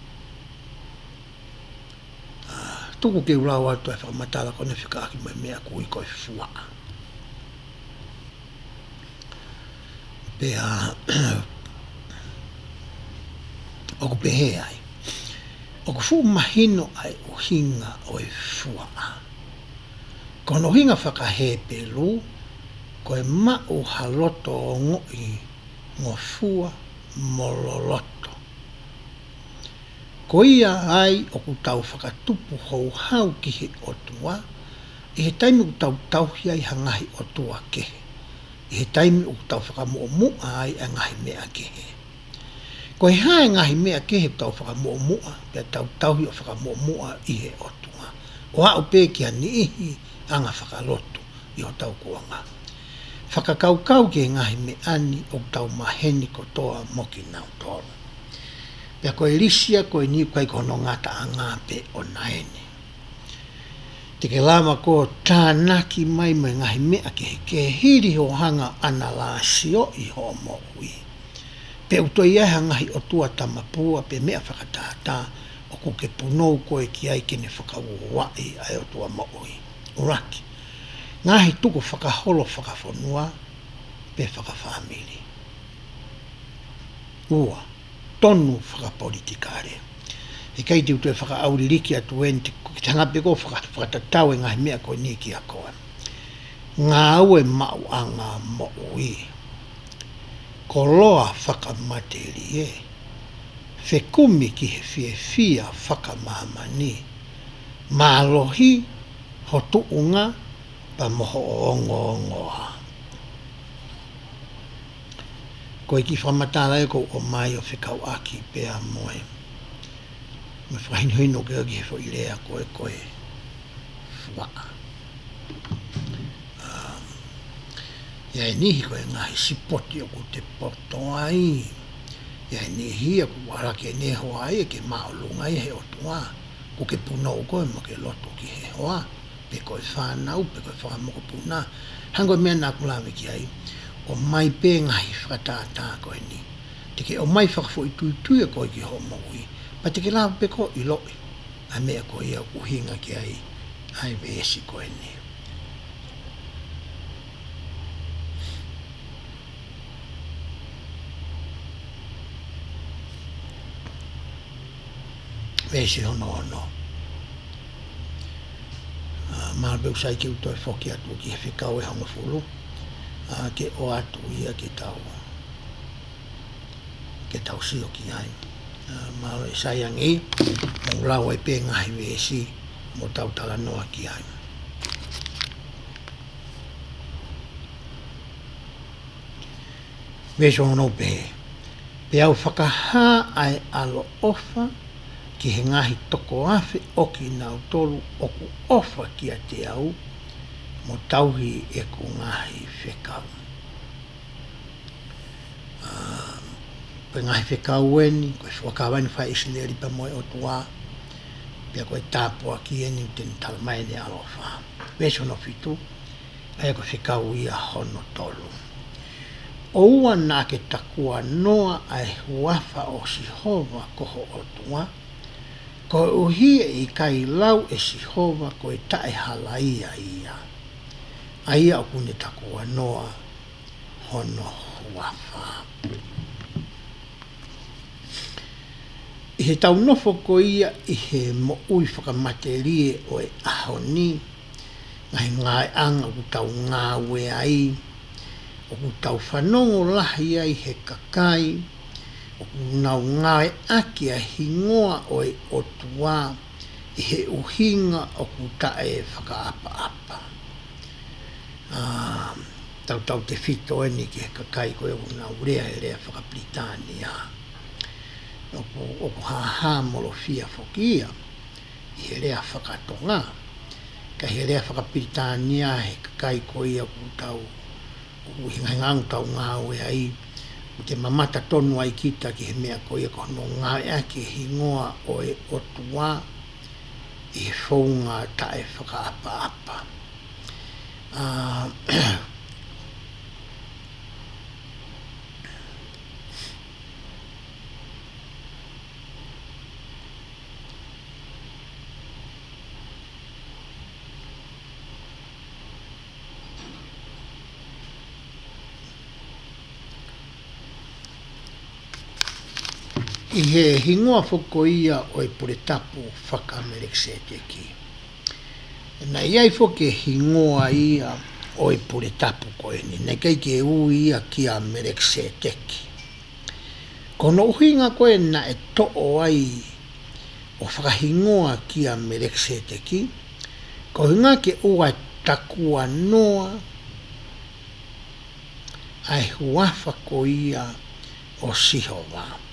Tuku ke urau atu e whakamatala kone whikaaki mai mea kui koe fua. Pe o ku pehe ai. O ku fu mahino ai o hinga o e fua. Kono hinga whakahe pelu, koe mau haloto o ngoi ngofua mololoto. Ko ia ai o ku tau whakatupu hou hau ki he otua, i he taimi ku tau tauhi ai hangahi otua kehe. I he taimi ku tau whakamua ai a ngahi mea kehe. Ko he hae ngahi mea kehe tau whakamua, pia tau tauhi o whakamua i he otua. O hao pēkia ni ihi anga whakalotu i o tau kuanga. Whakakaukau ke ngahi me ani o tau maheni ko toa moki nau tolu. Pea koe lisia koe ni kai kono ngata a ngāpe o naene. Te ke lama ko tānaki mai mai ngahi mea ke hiri ho hanga ana la sio i ho mo ui. Pe utoi eha ngahi o tua tamapua pe mea whakatātā o ko ke punou koe ki ai kene whakawawai ai o tua mo ui. Uraki. Ngahi tuku whakaholo whakafonua pe whakawhamiri. Ua, tonu whakapolitikare. E kai te utue whakaauliriki atu enti, ki tangape ko whakatatau e ngahi mea koe ni ki a koe. Ngā ue mau a ngā mo ui. Ko loa whakamateri e. Whekumi ki he whiewhia whakamamani. Mālohi ho tuunga pa moho o ongoa. Koe ki whamatala e ko o mai o whikau aki pēa moe. Me whahinhuino ke ki he whailea koe whaa. Ia e nihi koe ngahi sipoti o ku te poto ai. Ia e nihi a ku warake neho ai e ke maolunga i he o tua. Ko ke punau koe mo ke loto ki he hoa. Pe koe whanau, pe koe whakamoko puna. Hango mea nā kulawe ki ai, o mai pē ngahi whakatātā koe ni. Te ke o mai whakafo i tui a koe ki ho maui. Pa te ke lawa pe koe i loi. A mea koe ia kuhinga ki ai vesi koe ni. Vesi hono. Mārbeu sai ki uto e whoki atu ki he whikau e honga fulu. Ke o atu ia ke tau. ke tau sio ki ai ma o saiangi mo lau e pe ngahi vesi mo tau tala noa ki ai veso no pe au whakaha ai alo ofa ki he ngahi toko awhi o ki nau tolu o ku ofa ki a te au mo tauhi e ku ngahi whekau. Koe ngahi whekau eni, koe whakawani whai isileri pa moe o tua, pia koe tāpua ki eni ten talamai ne alofa. Veso no fitu, ai koe whekau ia hono tolu. O ua nā ke takua noa ai huafa o Sihova koho o tua, koe uhie i kai lau e Sihova koe tae halaia ia. Aia o kune takua noa hono huafa. I he tau nofo ko ia i he mo ui whakamaterie o e ahoni, ngai ngai anga ku tau ngāwe ai, o ku tau whanongo lahi ai he kakai, o ku nau ngawe aki a hingoa o e otua, i he uhinga o ku tae whakaapa-apa. Tau te fito eni ki he kakai koe o nau rea e rea whakapritania. O ku haha molo fia fokia, i he rea whakatonga, ka he rea whakapritania he kakai koe o ku tau o hingangang tau ngāwe ai, o te mamata tonu ai kita ki he mea koe ko no ngāwe aki hingoa o e otua i he whaunga tae whakaapa-apa. I he hingoa whoko ia o e pure tapu whakamerekse te ki. Na iai whoke hingoa ia o e pure tapu koe ni, ne kei ke u ia ki a merekse te ki. Kono uhinga koe na e to'o ai o whakahingoa ki a merekse te ki, ko hinga ke ua takua noa ai huafa ko ia o Sihova.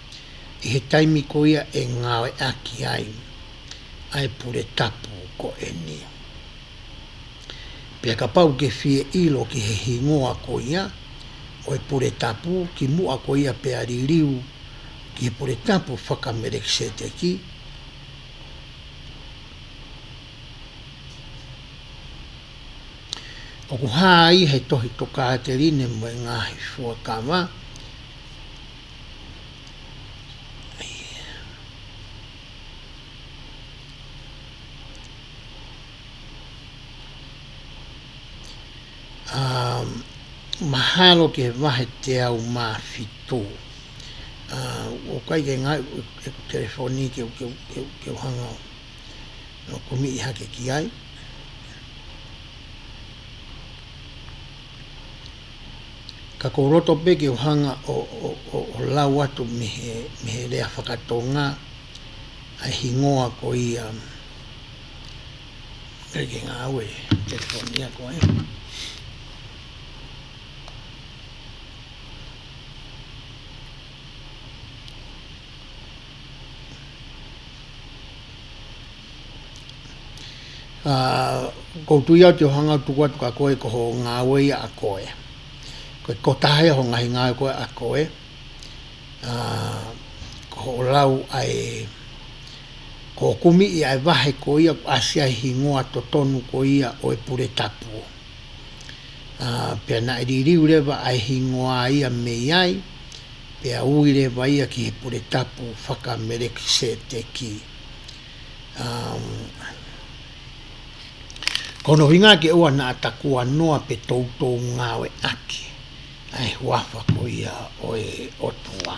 I he taimi ko ia e ngawe aki ai pure tapu ko eni. Pia ka pau ke fie ilo ki he hingoa ko ia, o e pure tapu ki mua ko ia pe aririu ki he pure tapu whakamerekse te ki. O ku hai he tohi toka te rine mo e ngahi fua kawa, mahalo ke wahe te au mā fitu. O kai ke ngai e ku telefoni ke hanga o kumi i hake ki ai. Ka koroto pe ke hanga o lau atu mehe rea whakatonga ai hingoa ko ia ke ngā aue telefoni a koe. Koutu iau te hanga tuku atu ka koe ko ho ngā wei a koe. Koe kotahe ho ngahi ngā koe a koe. Ko ho lau ai ko kumi i ai wahe ko ia asia hingoa to tonu ko ia o e pure tapu. Pea na iririu rewa ai hingoa ia me iai, pea ui rewa ia ki he pure tapu whakamerekse te ki. Kono hinga ke ua na atakua noa pe toutou ngawe aki. Ai huafa ko ia o e otua.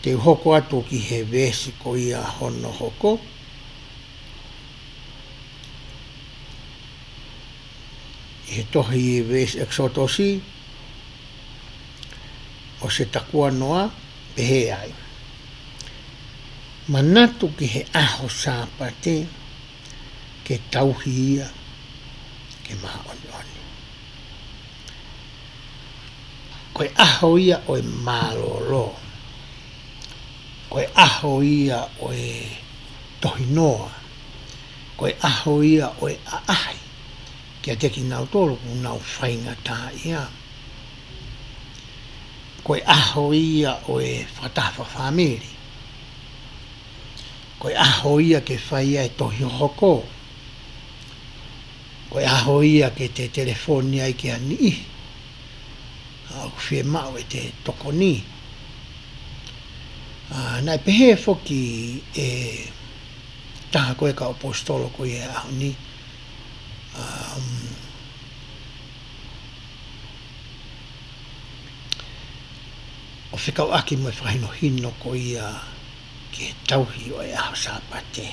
Te hoko atu ki he vesi ko ia hono hoko. He tohi vesi exotosi. O se takua noa. pehe ai. Manatu ki he aho sāpate, ke tauhi ia, ke maha oni oni. Koe aho ia o e mālolo, koe aho ia o e tohinoa, koe aho ia o e aahi, kia teki nau tolu ku nau whainga tā ia. Koe aho ia o e whatafa whamiri, koe aho ia ke whaia e tohi hoko, koe aho ia ke te telefoni ai ke ani, au whie mau e te tokoni. Nai pehe foki e taha koe ka apostolo koe e aho ni, o whikau aki mo e whahino hino ko ia ke tauhi o e aho sāpate.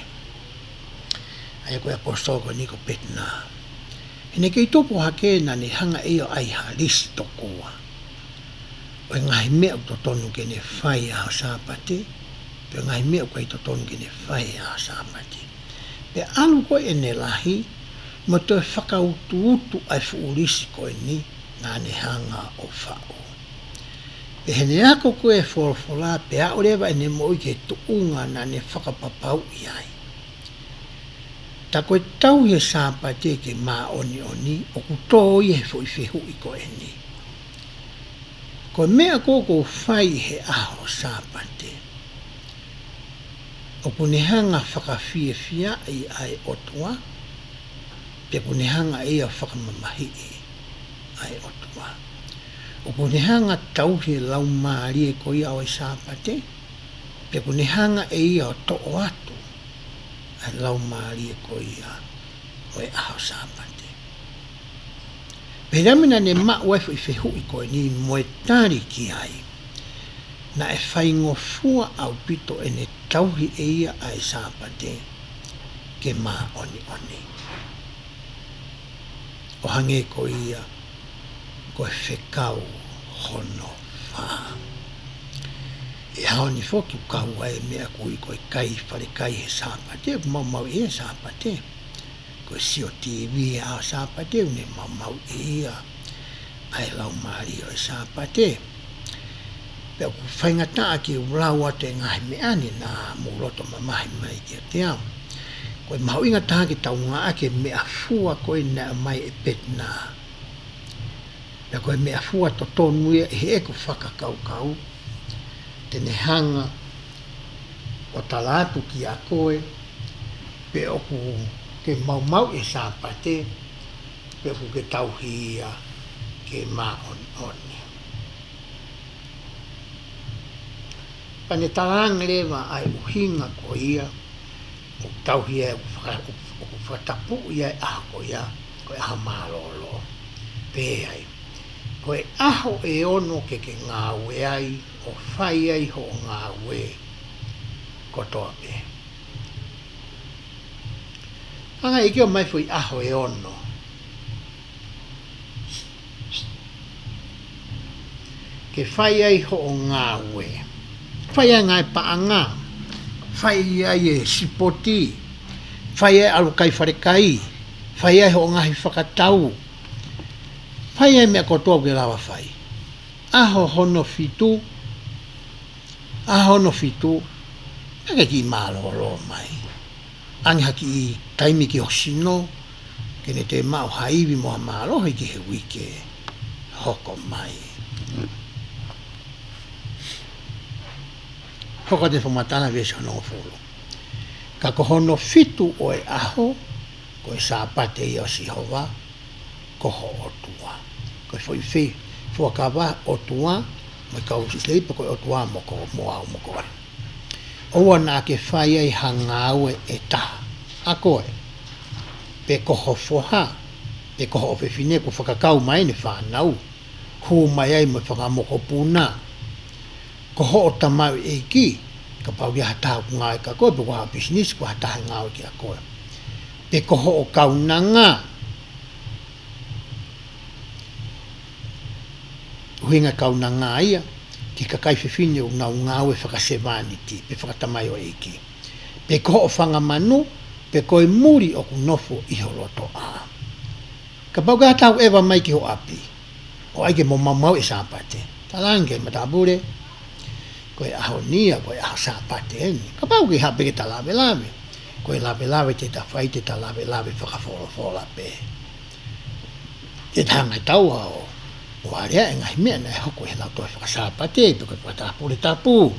Ai koe apostolo koe niko petna. Hine kei topo hake na ni hanga eo ai halisi tokoa. O e ngahi mea to tonu ke ne whai aho sāpate, pe o ngahi mea koe to tonu ke ne whai aho sāpate. Pe alu koe e ne lahi, mo te whakautu utu ai fuurisi koe ni, ngā ne hanga o whao. Pe hene ako koe e wholofola, pe a orewa e ne moi ke tuunga na ne whakapapau iai. Ta koe tau he sāpate ke mā oni oni, o ku tō i he fui whihu i koe ni. Koe mea koko whai he aho sāpate. O punehanga whakawhie whia i ai otua, pe punehanga ia whakamamahi i ai otua. O punehanga tauhi lau maari e koe au e sāpate, pe punehanga e ia o to'o atu, ai lau maari e koe ia o e aho sāpate. Pe ramina ne ma'u ai i whihu i koe ni moe tari ki ai, na e whaingofua au pito e ne tauhi e ia ai sāpate ke mā oni oni. O hange ko ia ko e whekau hono whā. E haoni whoki kau ai mea kui ko e kai whare kai he sāpate, mau mau e sāpate. Ko e sio TV a sāpate, une mau mau e ia ai lau maari o e sāpate. Pea ku whaingata ki ulau ate ngahi meani na muroto mamahi mai ki a te au. Koe mahu inga taha ki taunga ake mea fua koe na mai e petna. Pea koe mea fua to tonu ia he eko whakakau kau. Tene hanga o talatu ki a koe. Pe oku ke mau mau e sāpate. Pe oku ke tauhi ia ke mā oni oni. Pane tarang lewa ai uhinga ko ia, o tauhi e o whatapu ia e aho ko ia, ko e aho mālolo, pē ai. Ko e aho e ono ke ngāwe ai, o whai ai ho o ngāwe, ko toa pē. Anga i kio mai fui aho e ono. Ke whai ai ho o ngāwe. Whai ai ngai paanga, whai ai e sipoti, whai ai alukai wharekai, whai ai ho ngahi whakatau, whai ai mea kotoa ke lawa whai. Aho hono fitu, ake ki mālolo mai. Angi haki i taimi ki hosino, kene te mau haiwi moa mālohi ki he wike hoko mai. Hoka te whamatana vese hono wholo. Ka ko hono fitu o e aho, ko e sāpate i o Sihova, ko ho otua. Ko e whai whuakawa otua, mo i kau sisleipa ko e otua mo ko moa o mo koe. Oua nā ke whai ai hangaue e taha. A koe, pe koho whoha, pe kohoowhewhine ko whakakau mai ne whanau, hu mai ai mo whakamoko puna. Ko ho o tamau e ki, ka pau ia hataha ku ngāi ka koe, pe waha business ko hataha ngāo ki a koe. Pe ko ho o kaunanga, huinga kaunanga ia, ki ka kai fifine o nga ngau e whakasewani ti, pe whakatamai o eki. Pe ko o whanga manu, pe koe muri o ku nofo i holoto a. Ka pauka tau ewa mai ki ho api, o aike mo mamau e sāpate. Talange matabure, koe aho nia, koe aho sāpate eni. Ka pauka i hape ke ta lawe lawe. Koe lawe lawe te ta whai te ta lawe whakawhola pe. Te tanga tau ao, o area e ngahi mea nei hoko he lau toi whakasāpate, pe koe whakatapure tapu.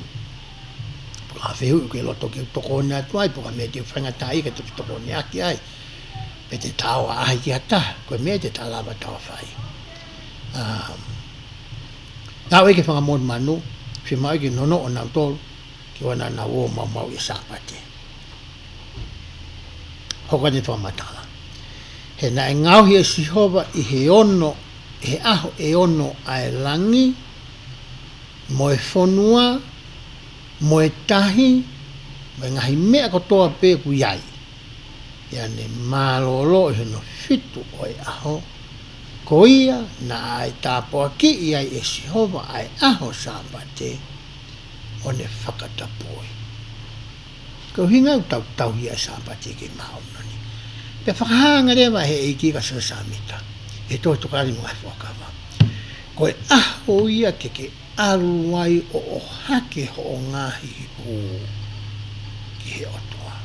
Puka whehu ke loto ke utokone atuai, puka mea te whangata i ka te utokone aki ai. Pe te tawa ahi ki ata, koe mea te talawa tawa whai. Nau eke whangamon manu, whi mai ki nono o nau tolu, ki wana na wo mau i sāpate. Hoka ni whamatala. He na e ngauhi e sihova i he ono, he aho e ono ai langi, mo e whonua, mo e tahi, mo e ngahi mea kotoa pē ku iai. Ia ne mālolo i no fitu o e aho, ko ia na ai tāpoa ki iai e sihova ai aho sāpate, o ne whakatapoi. Ko hinga tau ia sāpate ki maunani. Pe whakahanga rewa he eiki ka sasamita. E toi tukari mo ai whakawa. Ko e aho ia ke aruai o hake ho o ngahi hu ki he otua.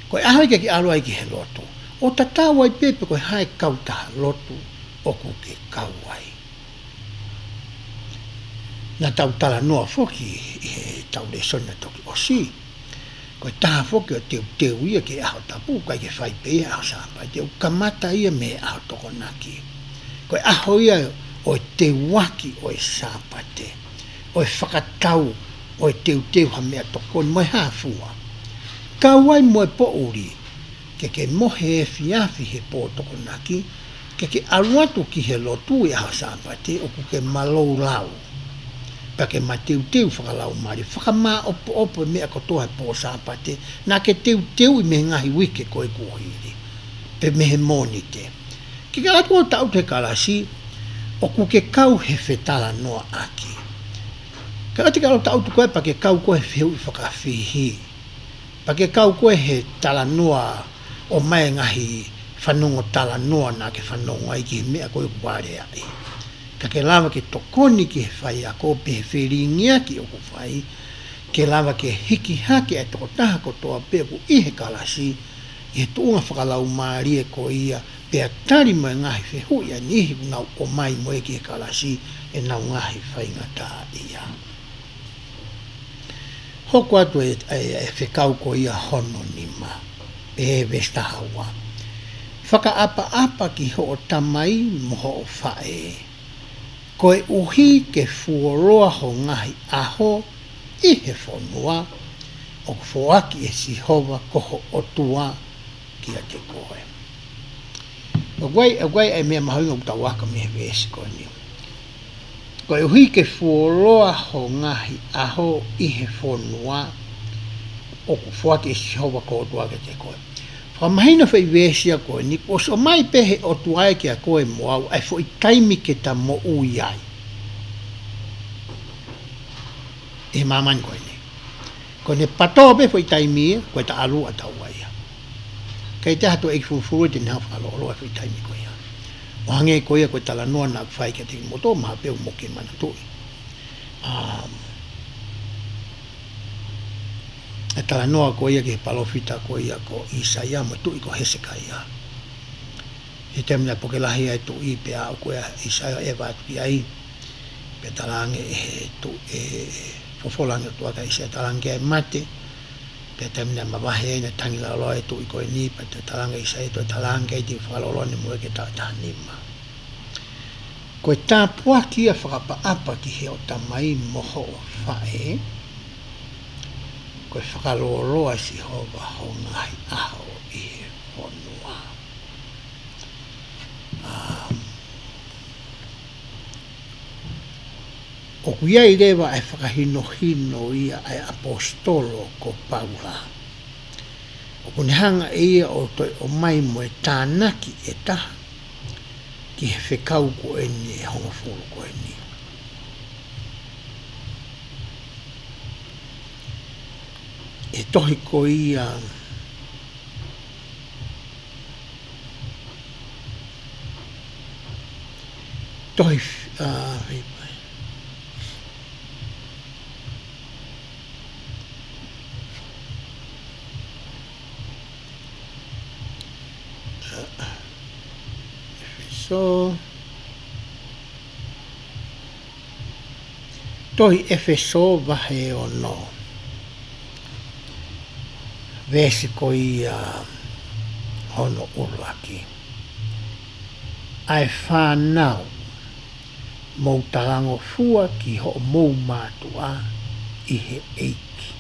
Ko e aho ia ke aruai ki he loto. O tatawai pepe ko e hae kautaha lotu o ku ke kauai. Na tau tala noa foki he tau le sona toki o si. Ko taha foki o teu ia ke aho tapu, kai ke whai pe aho sāpai, te ukamata ia me aho toko naki. Ko aho ia o te waki o e sāpate, o e whakatau, o e teu ha mea toko, mo e hāfua. Kauai mo e po uri, ke mohe e fiafi he po toko naki, ke aruatu ki he lotu e aho sāpate, o ku ke malou lau. Pake ma teu whakalau mari, whakama opo mea kotoa po sāpate, nā ke teu I me ngahi wike koe kuhiri, pe mehe moni te. Ki ka atua tau te kalasi, o ku ke kau he whetala noa aki. Ka ati ka tau tu koe pa ke kau koe whiu I whakawhihi, pa ke kau koe he tala noa o mai ngahi whanongo tala noa nā ke whanongo ai ki mea koe kuware ai. Ka ke lava ke tokoni ki he whai a ko pe he whiringia ki o ku whai, ke lava ke hiki hake e toko taha kotoa pe ku I he kalasi, I he tuunga whakalau maari e ko ia, pe a tari mo e ngahi whehui a nihi ngau o mai mo e ki he kalasi, e nau ngahi whai ngata ia. Hoko atu e whekau ko ia hono nima, pe he vesta hawa. Whaka apa ki ho o tamai mo ho o whae, ko e uhi ke fuoroa ho ngahi aho I he whonua, o fuaki e sihova koho otua ki a te koe. O gwai e mea mahoinga utawaka me he vesi koe ni. Ko e uhi ke fuoroa ho ngahi aho I he whonua, o fuaki e sihova koho otua ki a te koe. Whamahina whai vesia koe ni, o so mai pehe o tuae ki a koe moau, ai fo I taimi ke ta mo uiai. E mamani koe ni. Ko ne patoa pe fo I taimi, koe ta alu a tau aia. Kei te hatu eik fufuru te nea whakalolo e fo I taimi koe ia. O hange koe ia koe tala noa na whai ke te moto, maha peo moke mana tui. E tala noa ko ia ki he palofita ko ia ko Isaia mo tui ko Hesekia. He temna poke lahi ai tui pe au ko Isaia e vatu ki ai. Pe talange e tu e fofolange tua ka Isaia talange e mate. Pe temna mawahe ai na tangi la loa e tui ko e ni pe te talange Isaia to talange e ti whakalolone mo e ke tatanima. Ko e tāpua ki a whakapaapa ki he o tamai moho o whae, ko e whakaloloa si hova ho ngahi aho I he whonua. O kuia I rewa ai whakahino ia ai apostolo ko Paula. O kunehanga ia o toi o mai mo e tānaki e taha, ki he whekau ko e ni e hongo fulu ko e ni. e tohi ko ia tohi so tohi efeso vahe o no vesi ko ia hono uraki ai whanau mou talango fua ki ho mou mātua i he eiki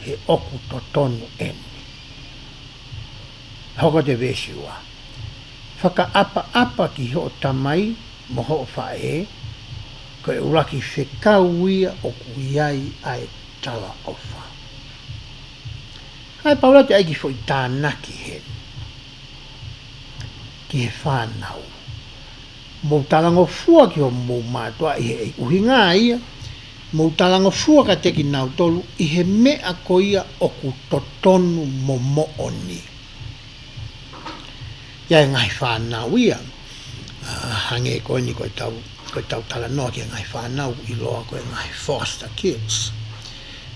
he oku to tonu eni hoko te vesi ua whaka apa ki ho tamai mo ho whae ko e uraki whekau ia o kuiai ai tala ofa. Hai paula te aiki fo i tānaki he ki he whanau. Mou talango fua ki ho mou mātua i he uhinga ia mou talango fua ka teki nau tolu i he mea ko ia o ku totonu mo mooni. Ia e ngai whanau ia hange koe ni koe tau tala noa ki e ngai whanau i loa koe ngai foster kids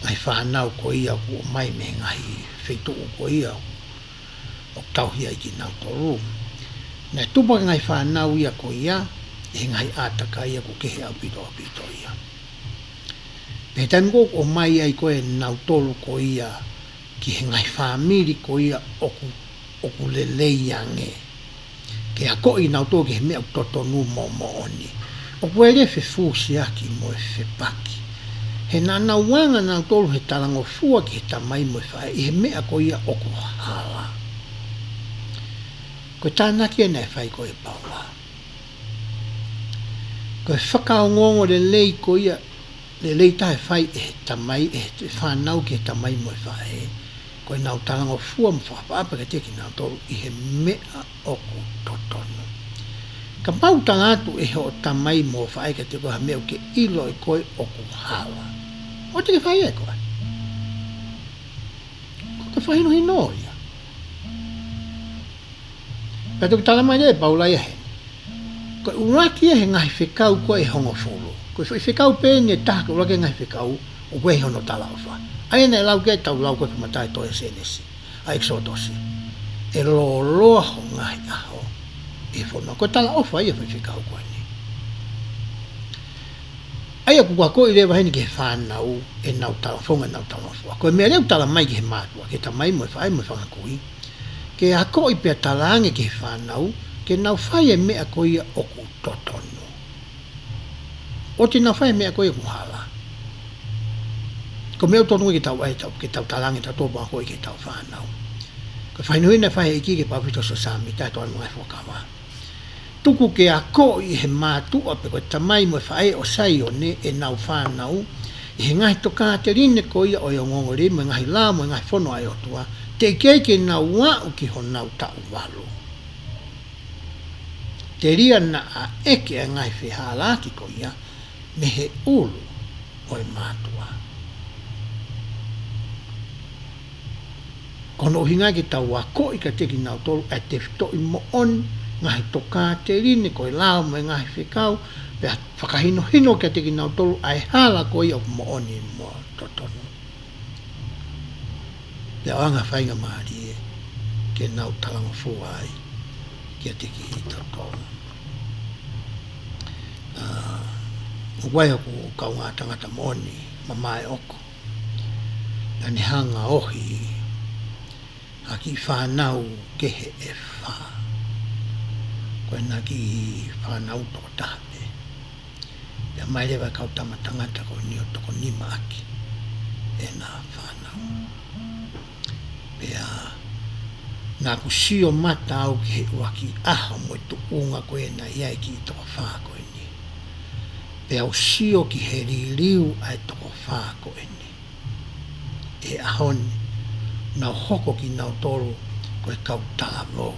ngai whanau ko ia ku o mai me ngai whetu ko ia o tauhia i ki nau toru na tupa ngai whanau ia ko ia e ngai ataka ia ku kehe apito ia pe tango o mai ai koe nau tolu ko ia ki he ngai whamiri ko ia o ku lelei ange ke a ko i nau tō ke he mea totonu mo oni o kuele fe fusi aki mo e fe paki he nana wanga nau tōlu he talango fua ki he tamai mo e whae i he mea ko ia o ku hala ko tānaki e nei whai ko e paula ko e whakaongongo lelei ko ia lelei tae whai e he tamai e he whanau ki he tamai mo e whae ko nau talango fua mo whapapa ka teki nau tolu i he mea oku totonu. Ka mau tangatu e ho tamai mo whae ka teko ha mea ke ilo e koe oku hala. O te ke whae e koe? Ko ka whae no hino ia. Pea toki talamai e paulai he. Ko uraki e he ngahi whekau koe e hongo fulu. Ko whekau pēni e taha ka uraki e ngahi whekau o koe he hono tala o whae. Ai nei lau ke tau lau koe pumatai to e senesi, a exodosi. E loa ho ngahi aho. E whono, koe tala ofa ia whiwhikau koe ni. Ai a kukua koe rewa heni ke he whanau e nau tala whonga nau tala fua. Koe mea reu tala mai ki he mātua, ke ta mai mo e whae mo e whangakui. Ke a koe pia tala ange ke he whanau, ke nau whae e mea koe ia oku totono. O te nau whae mea koe e kuhala. Ko mea tonu ke tau ai tau ke tau talangi tau tōpua koe ke tau whanau. Ko whainui na whae iki ke pawhito so sami tai toa nungai whakawa. Tuku ke a ko i he mātua pe koe tamai mo e whae o sai o ne e nau whanau i he ngahi toka te rine ko ia o i o ngongori mo ngahi la mo ngahi whono ai o tua te kei ke nau wau ki ho nau tau walu. Te ria na a eke a ngahi whihalaki ko ia me he ulu o i mātua. Kono hinga ki tau a ko i ka teki nau tolu e te whito i mo on ngahi toka te rini ko i lao mo i ngahi whikau pe a whakahino hino ki a teki nau tolu ai hala ko i o mo oni mo totonu. Pe a anga whainga maari e ke nau talango fua ai ki a teki i totonu. Wai aku kau ngā tangata moni mamae oko. Nani hanga ohi aki whanau ke he e wha. Koe nā ki whanau toko tahape. Pea mai rewa kau tamatangata ko ni o toko nima aki. E nā whanau. Pea nā ku sio mata au ke he uaki aha mo i tu unga koe na iai ki i toko wha koe ni. Pea o sio ki he ririu ai toko wha koe ni. E ahoni. Nau hoko ki nau tolu koe kau tala mo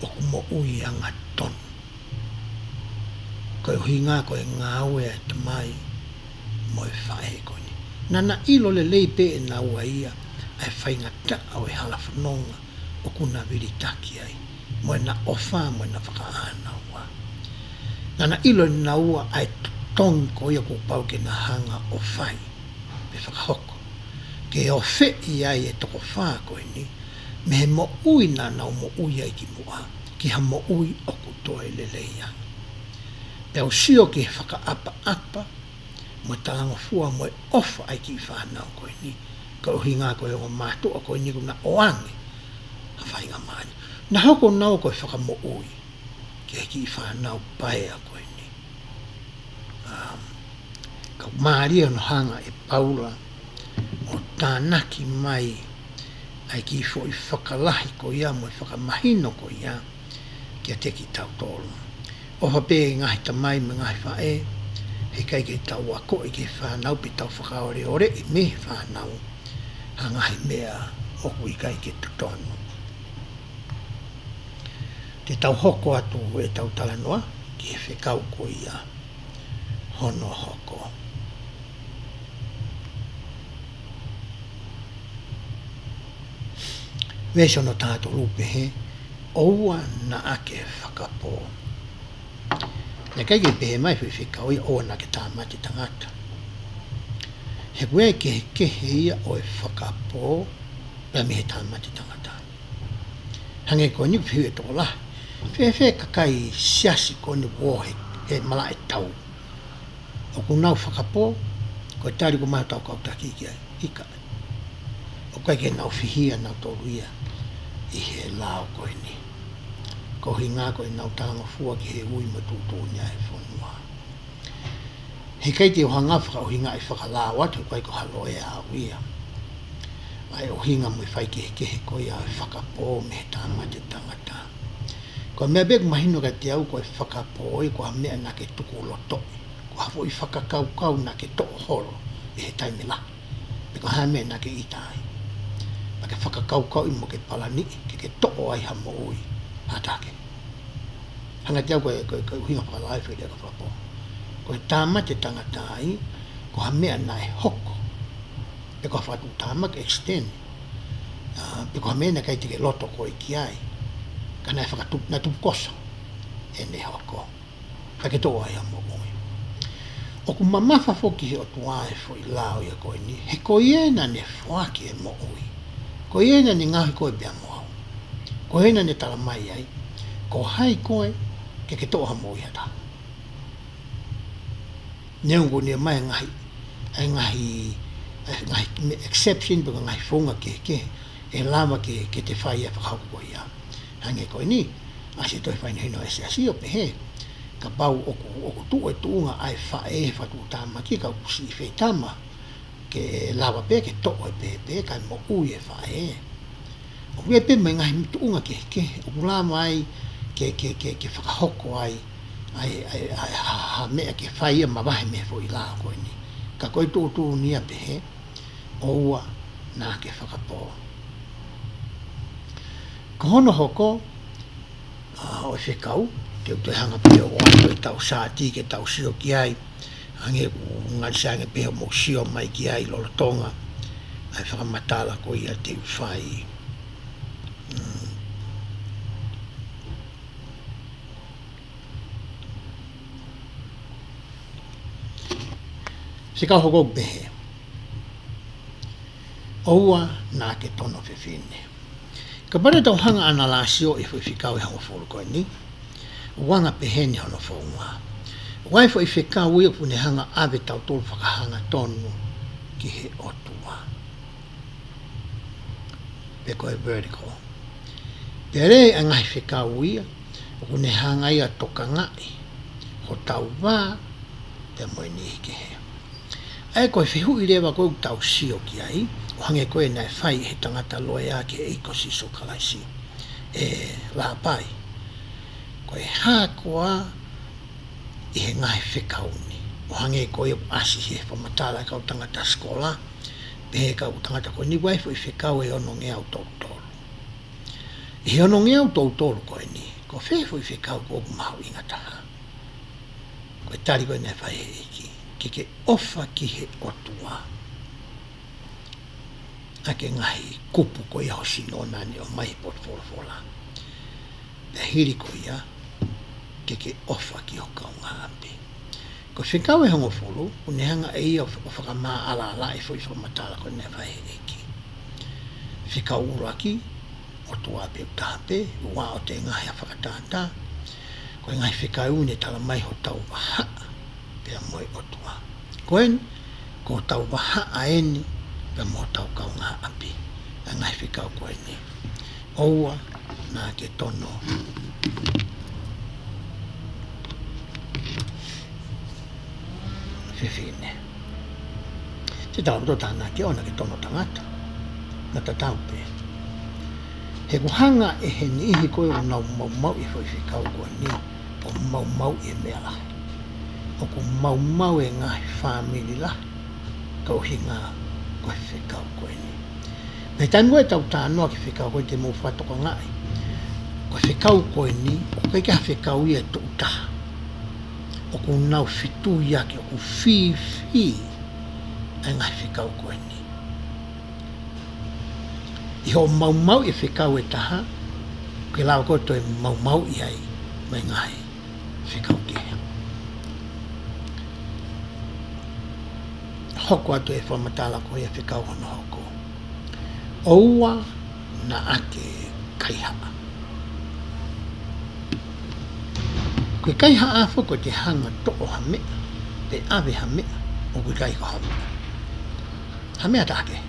o kumo ui anga tonu koe hinga koe ngā ue e te mai mo e whae koe ni Nana ilo le leipe e na ua ia, ai whainga ta au e hala whanonga o kuna viritaki ai. Moe na ofa, moe na whakaana ua. Nana ilo ni na ua ai tongi ko ia ko pau ke na hanga o whai, pe whakahoko. Ke o whe i ai e toko whaa koe ni, me he mo ui na nau mo ui ai ki mua, ki ha mo ui o kutoa le leiang. Pe au sio ke whaka apa, mo talanga fua mo e ofa ai ki whanau koe ni, ka uhi ngā koe o mātua koe ni kuna oange, ha whainga maani. Na hoko nau koe whaka mo ui, ke ki whanau paea koe ni. Ka maaria no hanga e paula, o tānaki mai, ai ki fo i whakalahi ko ia, mo i whakamahino ko ia, kia teki tau tolu. O hape ngahi tamai me ngahi whae, he kai ke tau ako i ke whanau pi tau whakaore ore i me whanau, ha ngahi mea o kui kai ke tutonu. Te tau hoko atu e tau talanoa, ki he whekau ko ia, hono hoko. Weso no tātou lupe he, oua na ake whakapo. Ne kai ke pehe mai whiwhika oi oa na ke tāmati tangata. He kue ke he ia o e whakapo, la me he tāmati tangata. Hange ko ni whiwe toko lahi, whewhe kakai siasi ko ni wohe he mala e tau. O kunau whakapo, ko e tari ko maha tau kautaki ki ai, hika. O kai ke nau whihia nau tolu ia, i he lao koe ni. Ko hi ngā koe nau talanga fua ki he ui ma tūtūnia e whanua. He kai te ohanga whaka o hinga e whakalao atu kai ko haloe a uia. Ai o hinga mo i whai ke he koe a whakapo me he tāmate tangata. Ko mea bek mahino ka te au ko e whakapo i ko ha mea na ke tuku loto. Ko hafo i whakakau na ke to horo i he taimila. Me ko ha mea na ke itai. Ma ke whakakau i mo ke palani ke to'o ai ha mo ui. Hatake. Hanga te au koe hinga whakalai whai ka whapo. Ko e tāmate tangata ai, ko ha mea na e hoko. Pe ko whatu tāmake extend. Pe ko ha mea na kai te ke loto ko i ki ai. Ka nai whakatup na tupukosa. E ne hoko. Pa ke to'o ai ha mo ui. O ku mamafa foki he o tuae fo i lao ia koe ni, he ko iena ne whaki e mo ui. Ko iena ni ngahi koe bea mo au. Ko iena ne tala mai ai. Ko hai koe ke toha mo ia ta. Neungu ni mai ngahi. Ai ngahi exception bega ngahi whonga ke. E lama ke te whai e whakauku koe ia. Hange koe ni. Asi toi whaina hino e se asi o pehe. Ka bau oku tu e tuunga ai whae whatu tama ki ka usi i whetama. Ke lava pe ke to'o e pe kai mo ui e whae. O ue pe mai ngahi tuunga ke. O lama ai ke whakahoko ai ha mea ke whai e mawahe me fo i la koe ni. Ka koe tū nia pehe. O ua nā ke whakapo. Ka hono hoko o e whekau. Te utoe hanga pia o ato e tau sāti ke tau sio ki ai. Hange ngari sange pia mo sio mai ki ai lolotonga. Ai whakamatala ko ia te whai. Se ka hoko behe. Oua nā ke tono whiwhine. Ka pare tau hanga ana la sio i whiwhikau e hanga wholo koe ni. Wanga peheni hono whaunga. Wai fo i whikau ia pune hanga ave tau tolu whakahanga tonu ki he otua. Pe koe vertical. Pere a ngai whikau ia, pune hanga ia toka ngai. Ho tau wā, te moe ni hike he. Ai koe whihu i rewa koe tau sio ki ai, o hange koe nai whai he tangata loe a ke eiko siso kalaisi. La pai. Koe hākoa i he ngai whikau ni. O hange koe asi he whamatala kau tangata skola, pehe kau tangata koe ni waifo i whikau e ono nge au tautoro. I he ono nge au tautoro koe ni, ko whewho i whikau ko mahu ingataha. Koe tari koe nei whai he iki, ki ke ofa ki he otua. ake ngahi kupu ko ia hosi no nani o mai portfolio pe hiri ko ia ke ofa ki o kaunga ambi ko whikau e hongo fulu unehanga e ia o whakama ala ala e fo matala ko ne vai eki whikau uraki o tua pe utape ua o te ngahi a whakatata ko ngai whikau ne tala mai ho tau waha pe moi o tua koen ko tau waha a eni pe mo tau kaunga ambi ngai whikau koe ni oua na ke tono fine te tau to tana ke ona ke tono tangata na ta tau pe he kuhanga e he ni hi koe o nau mau i foi whikau koe ni o mau i mea la o ku mau e ngai family la kau hinga koe whikau koe ni me tanu e tau tānoa ki whikau koe te mou whatoko ngai koe whikau koe ni o kai ka whikau i e tu utaha o ku nau fitu iake o ku fi ai ngai whikau koe ni i ho mau i whikau e taha ke lau koe toi mau i ai mai ngai whikau ke hoko atu e whamatala koe e whikau hono hoko oua na ake kaihaa koe kaihaa whoko te hanga to'o ha mea te awe ha mea o koe kai ko ha mea ha mea take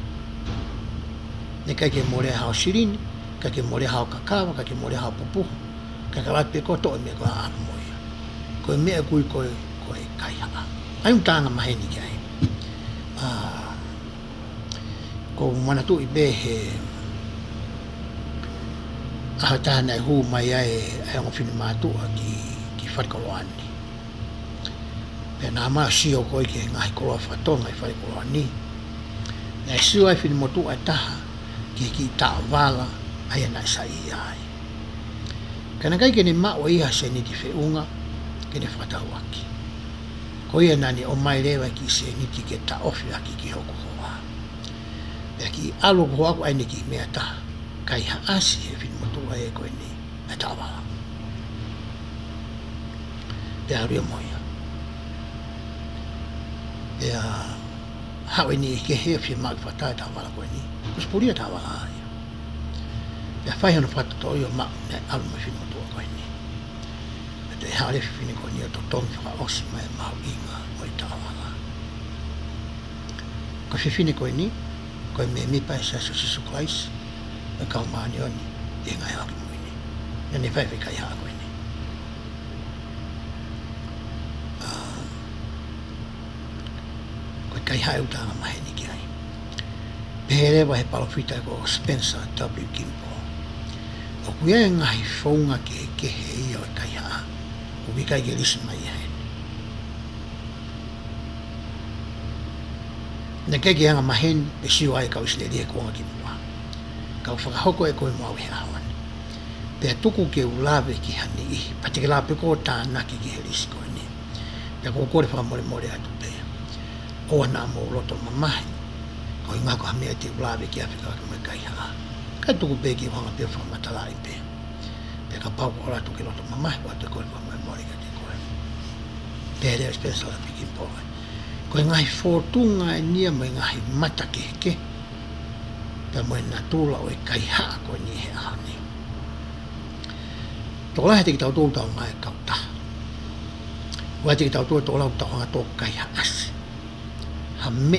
ne kai ke more hao sirini kai ke more hao kakawa kai ke more hao pupuhu kai ka lape ko to'o mea ko a moia koe mea koe kaihaa ai un tanga maheni ki ai ko mana tu i behe a tana hu mai ai ngo fini matu ki farkoloani pe na ma sio ko ke ngai ko fa to ngai farkoloani na sio ai fini motu ata ki ta vala ai na sai ai kana kai ke ni ma o ia se ni ti fe unga ke ni fata waki ko ia nani o mai lewa ki se ni ti ke ta ofi ki hoko ki alo ko aku ai ki me ata kai ha asi e fin motu ai ko ni ata ba ya ri moia ya ha ni ke he fi mag fata ta ba ko ni us puria ta ba ya fai no fata to yo ma al mo fin motu ko ni te ha le fin ko ni to ton fa os mai ma inga mo ta ba ko fin ko ni koe me mi pai sa su Christ e kau maani oni e ngai aki muini e ne whai kai haa koe ni koe kai haa utanga maheni ki ai pere wa he palofita ko Spencer W. Kimball o kuia e ngai whaunga ke he ia o kai haa o wikai ke lisi mai hei ne ke ke anga mahen pe siwa e kau sile ko ngi mua kau whakahoko e koe mua we hawan pe tuku ke ulave ki hani i patikala pe ko ta naki ki heris ko ni pe ko ko fa more atu pe o na mo loto mamahi ko inga ko me te ulave ki afika ko me kai ha ka tuku pe ki hanga pe fa matala i pe ka pa ko la tu ke loto mamahi ko te ko fa more ka te ko pe de espesa la pikin po ko ngai fortunga ni mai ngai mata ke pe mo na tula o kai ha ko ni he ani to la te tau to tau ngai ka ta wa te tau to la to nga to kai ha as ha me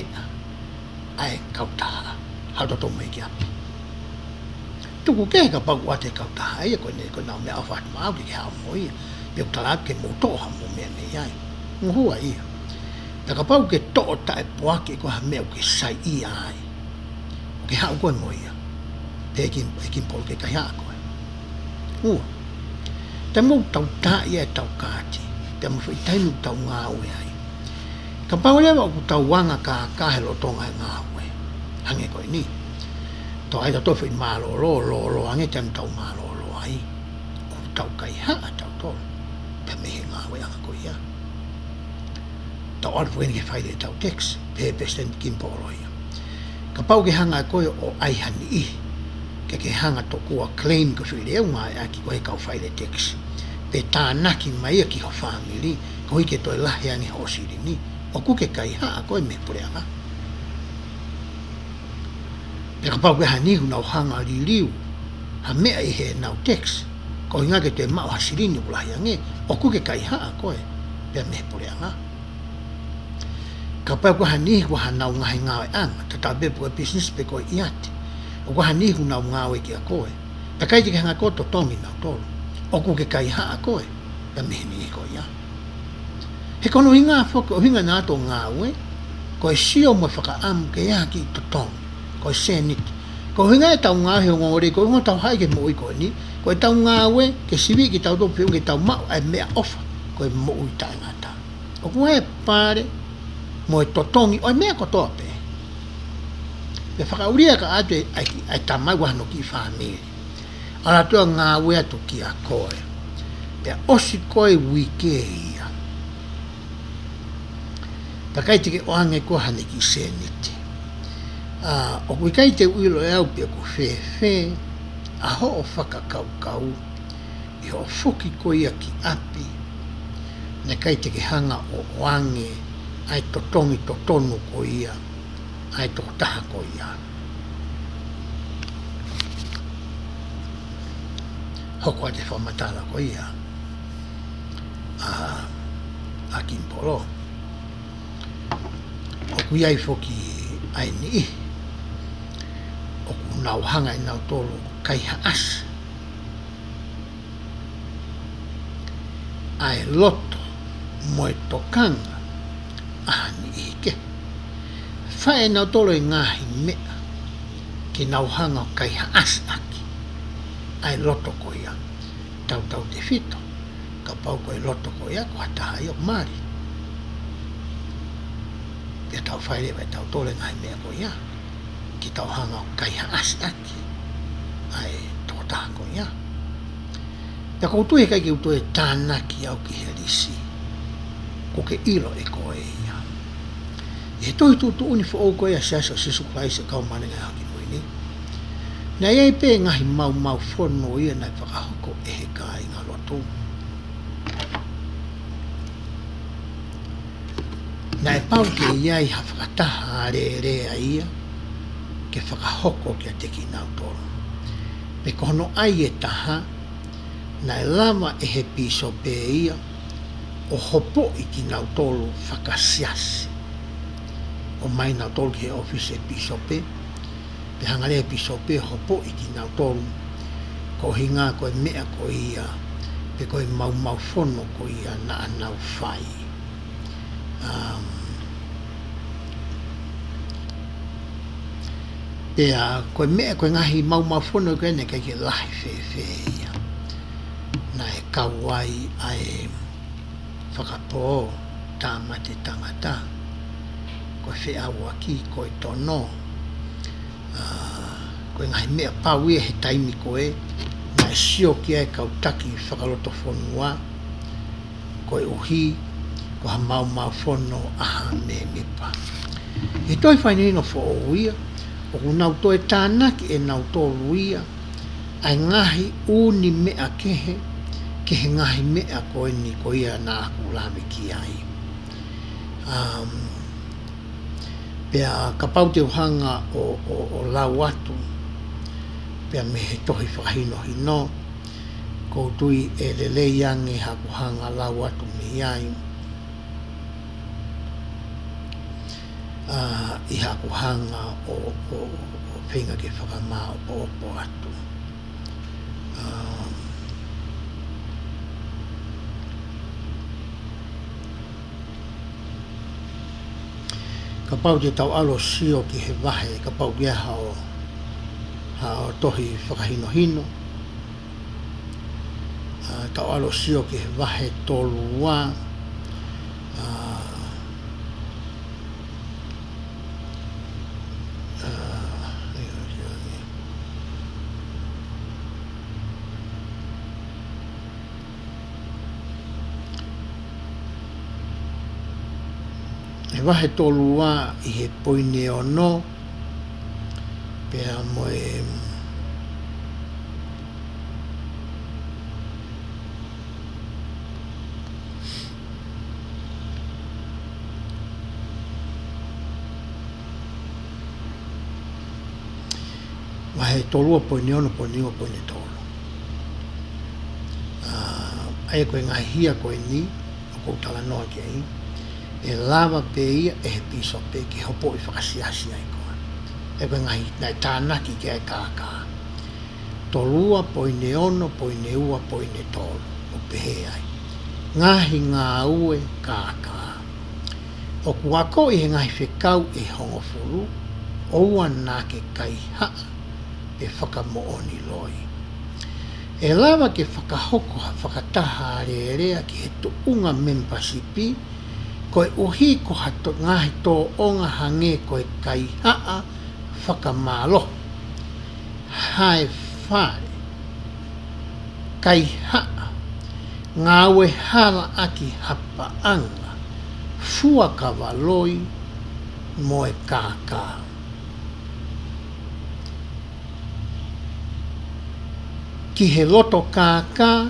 ai ka ta ha to me ki api tu ku ke ka pa wa te ka ta ai ko ni ko na me afa ma ki ha mo i pe ta la ke mo to ha mo me ai mo hua i ta ka pau ke to ta e poa ke ko ha me ke sai i ai ke ha ko mo ia pe ki pol ke ka ha ko te mo tau ta ia tau ka ti te mo fai tai no tau nga o ai ka pau le ko tau wanga ka he lo tonga nga o hange ko ni to ai to fai ma lo ange tem tau ma lo ai ko tau kai ha tau to pe me nga o ia ko ia to or fu ni fai de tau tex pe sten kim polo ia ka pau ke hanga koe o ai hani I ke hanga to kua claim ko whire unga a ki koe kau whaile tax pe tānaki mai ki ho family ko ke toi lahe angi ho siri ni o ku ke kai ha koe me pureanga pe ka pau ke hani hu nau hanga li liu ha mea I he nau tax ko inga ke te mau hasiri ni ulahi ange o ku ke kai ha koe pe me pureanga ka pau ke hani hu hanau ngahi ngawe anga tatabe po business pe koe iate o ko hani hu nau ngawe ki a koe pe kai te hanga koto tongi nau tolu o ku ke kai ha koe pe me ni koe ia he kono hinga foka o hinga nā tō ngawe ko e sio mo whaka am ke ia ki to tong ko e senit ko hinga e tau ngawe o ngore ko hinga tau hai ke mo I ko ni ko e tau ngawe ke siwi ki tau topi ke tau mau ai mea ofa ko e mo I tai ngata o ku e pare mo e to tongi o e mea ko toa pe pe whakauria ka atu ai tamai wahano ki whamiri ala tua ngawe atu ki a koe pe osi koe wike ia pakai te ke oange ko hane ki senite o kui kai te uilo e au pia ku whewhe a ho o whakakau I ho whuki ko ia ki api ne kai te ke hanga o oange ai totongi totonu ko ia ai to taha ko ia hoko te whamatala ko ia a Kimpolo o kui ai whoki ai ni o ku nau hanga I nau tolo kai haas ai loto mo e tokanga a ni ike whae nau tolo I ngahi mea ki nau hanga o kai haas aki ai loto ko ia tau te fito ka pau ko I loto ko ia ko hataha I o mari ia tau whaere vai tau tole ngai mea ko ia ki tau hanga o kai haas aki ai toko taha ko ia ia koutu he kai ki utu e tānaki au ki herisi ko ke ilo e ko e ia e toi tutu uni fo o ko ia siasa sisu kai se kau mane ngai haki mo ini na ia pe ngahi mau fono ia nai whakahoko e he kai ngā lotu na e pau ke iai ha whakataha re a ia ke whakahoko ke a teki nau toro pe kono ai e taha na e lama e he piso pe ia o hopo I ki nau toro whakasiasi o mai nau toro ki he office e piso pe hangare e piso pe hopo I ki nau toro ko hinga ko e mea ko ia pe ko e mau fono ko ia na anau whai pea koe mea koe ngahi mau fono koe ne kai ke lahi whewhe ia na e kawai ai whakapō tāmate tangata koe whe awa ki koe tono koe ngahi mea pau ia he taimi koe na e sio ki ai kautaki whakaloto whonua koe uhi ko ha mau fono aha me mipa e toi whainino fo o ia o ku nau toe tānaki e nau tōru ia ai ngahi uni mea kehe ngahi mea koe ni ko ia nā aku lame ki ai pea ka pau te uhanga o lau atu pea me he tohi whakahino hino koutui e lele yangi haku hanga lau atu me iai I haku hanga o whinga ke whakamā o po atu ka pau te tau alo sio ki he wahe ka pau kia hao tohi whakahino hino tau alo sio ki he wahe tolu wā he wahe tolu wā I he poine o no pea mo wahe tolua po ni ono po ni o po ni tolo. Ai koe ngā hia koe ni, o kou tala noa ki ai, e lava pe ia e he piso pe ki hopo i whakasiasi ai koe. E koe ngā nai tānaki ki ai kākā. Tolua po i ne ono, po i ne ua, po i ne tolo, o pehe ai. Ngahi ngā ue kākā. O kuako i he ngahi whekau e hongo furu, oua nā ke kai haa, e whakamooni loi. E lava ke whakahoko ha whakataha arerea ki he tuunga membership koe uhi ko hato ngahi tō onga hange koe kai haa whakamalo. Hae whare. Kai haa. Ngāwe hala aki hapaanga. Fua kawaloi moe kākā. Ki he loto kākā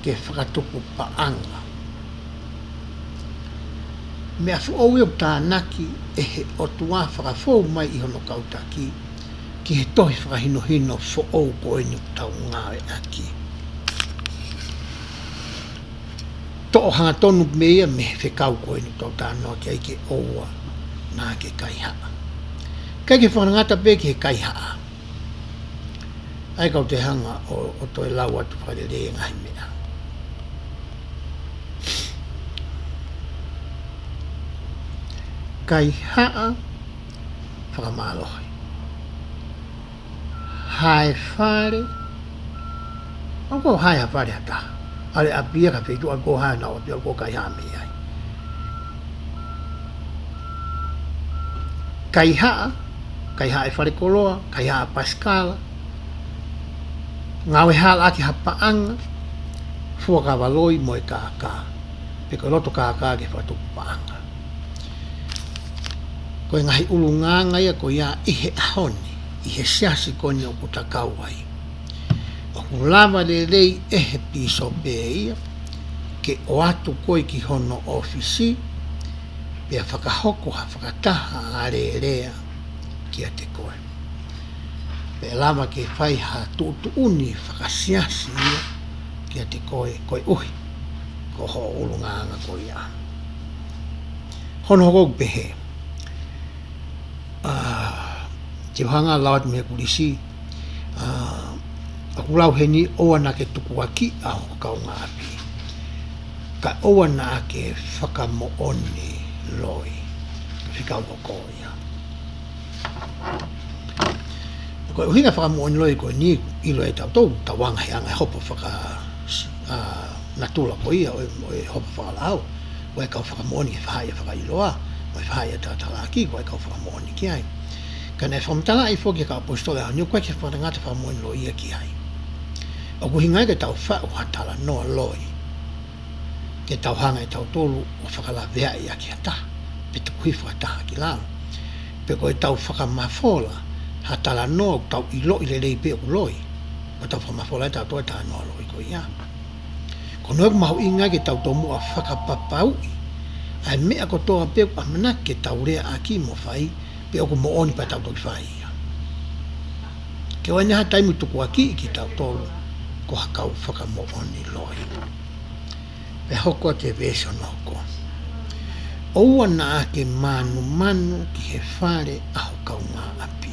ke whakatupu paanga. Mea fuowi o tānaki e he otua whakafou mai i hono kautaki ki he tohi whakahino fuou koe ni tau ngāwe aki. To'o hanga tonu mea me he whekau koe ni tau tānoa ki ai ke oua nā ke kaihaa. Kai ke whanangata pe ki he kaihaa. Ai kau te hanga o toi lau atu whakarere ngahi mea. Kai haa whakamālohi. Hae whare. Ako hae a whare hata. Ale a pia ka whetu a ko hae na o pia ko kai haa mea ai. Kai haa e whare koloa, kai haa paskala. Ngawe hala aki hapaanga, fua kawaloi moe kākā. Peko loto kākā ke whatupu paanga. Koe ngahi ulu nganga ia ko ia ihe ahoni, ihe siasi koni o kutakau ai. O kulava le rei ehe piso pe ia, ke o atu koe ki hono ofisi, pia whakahoko ha whakataha are rea ki a te koe. Pe lava ke whai ha tuutu uni whakasiasi ia ki a te koe uhi ko ho ulunganga ko ia. Hono hoko pehe. Te hanga lawat me kulisi aku lau heni oa na ke tuku aki a hoko kau ngā api. Ka oa na ke whakamooni loi. Whikau hoko ia. Koe uhinga whakamooni loi koe ni ilo e tau tau tawanga he anga hopa whaka natula ko ia o hopa whakalao. Koe kau whakamooni e whahaya whakailoa. Koe whahaya tātalaki koe kau whakamooni ki ai. Kana e whamatala i whoki ka apostole hau niu koe ke whanangata whakamooni loi ia ki ai. O kuhingai ke tau whau hatala noa loi. Ke tau hanga e tau tolu o whakala vea ia ki hata. Pe te kuhi whakataha ki lao. Pe koe tau whakamafola hatala noa tau ilo i le rei pe o loi. O tau whamafola e tau toi tā noa loi ko ia. Ko noe mahu inga ke tau tomu a whakapapau i. Ai mea ko toa pe o amana ke tau rea aki mo whai pe o ko mo oni pa tau toi whai ia. Ke wai neha taimu tuku aki i ki tau tolu ko hakau whakamo oni loi. Pe hoko te vese ono hoko. Oua na ake manu ki he whare aho kau ngā api.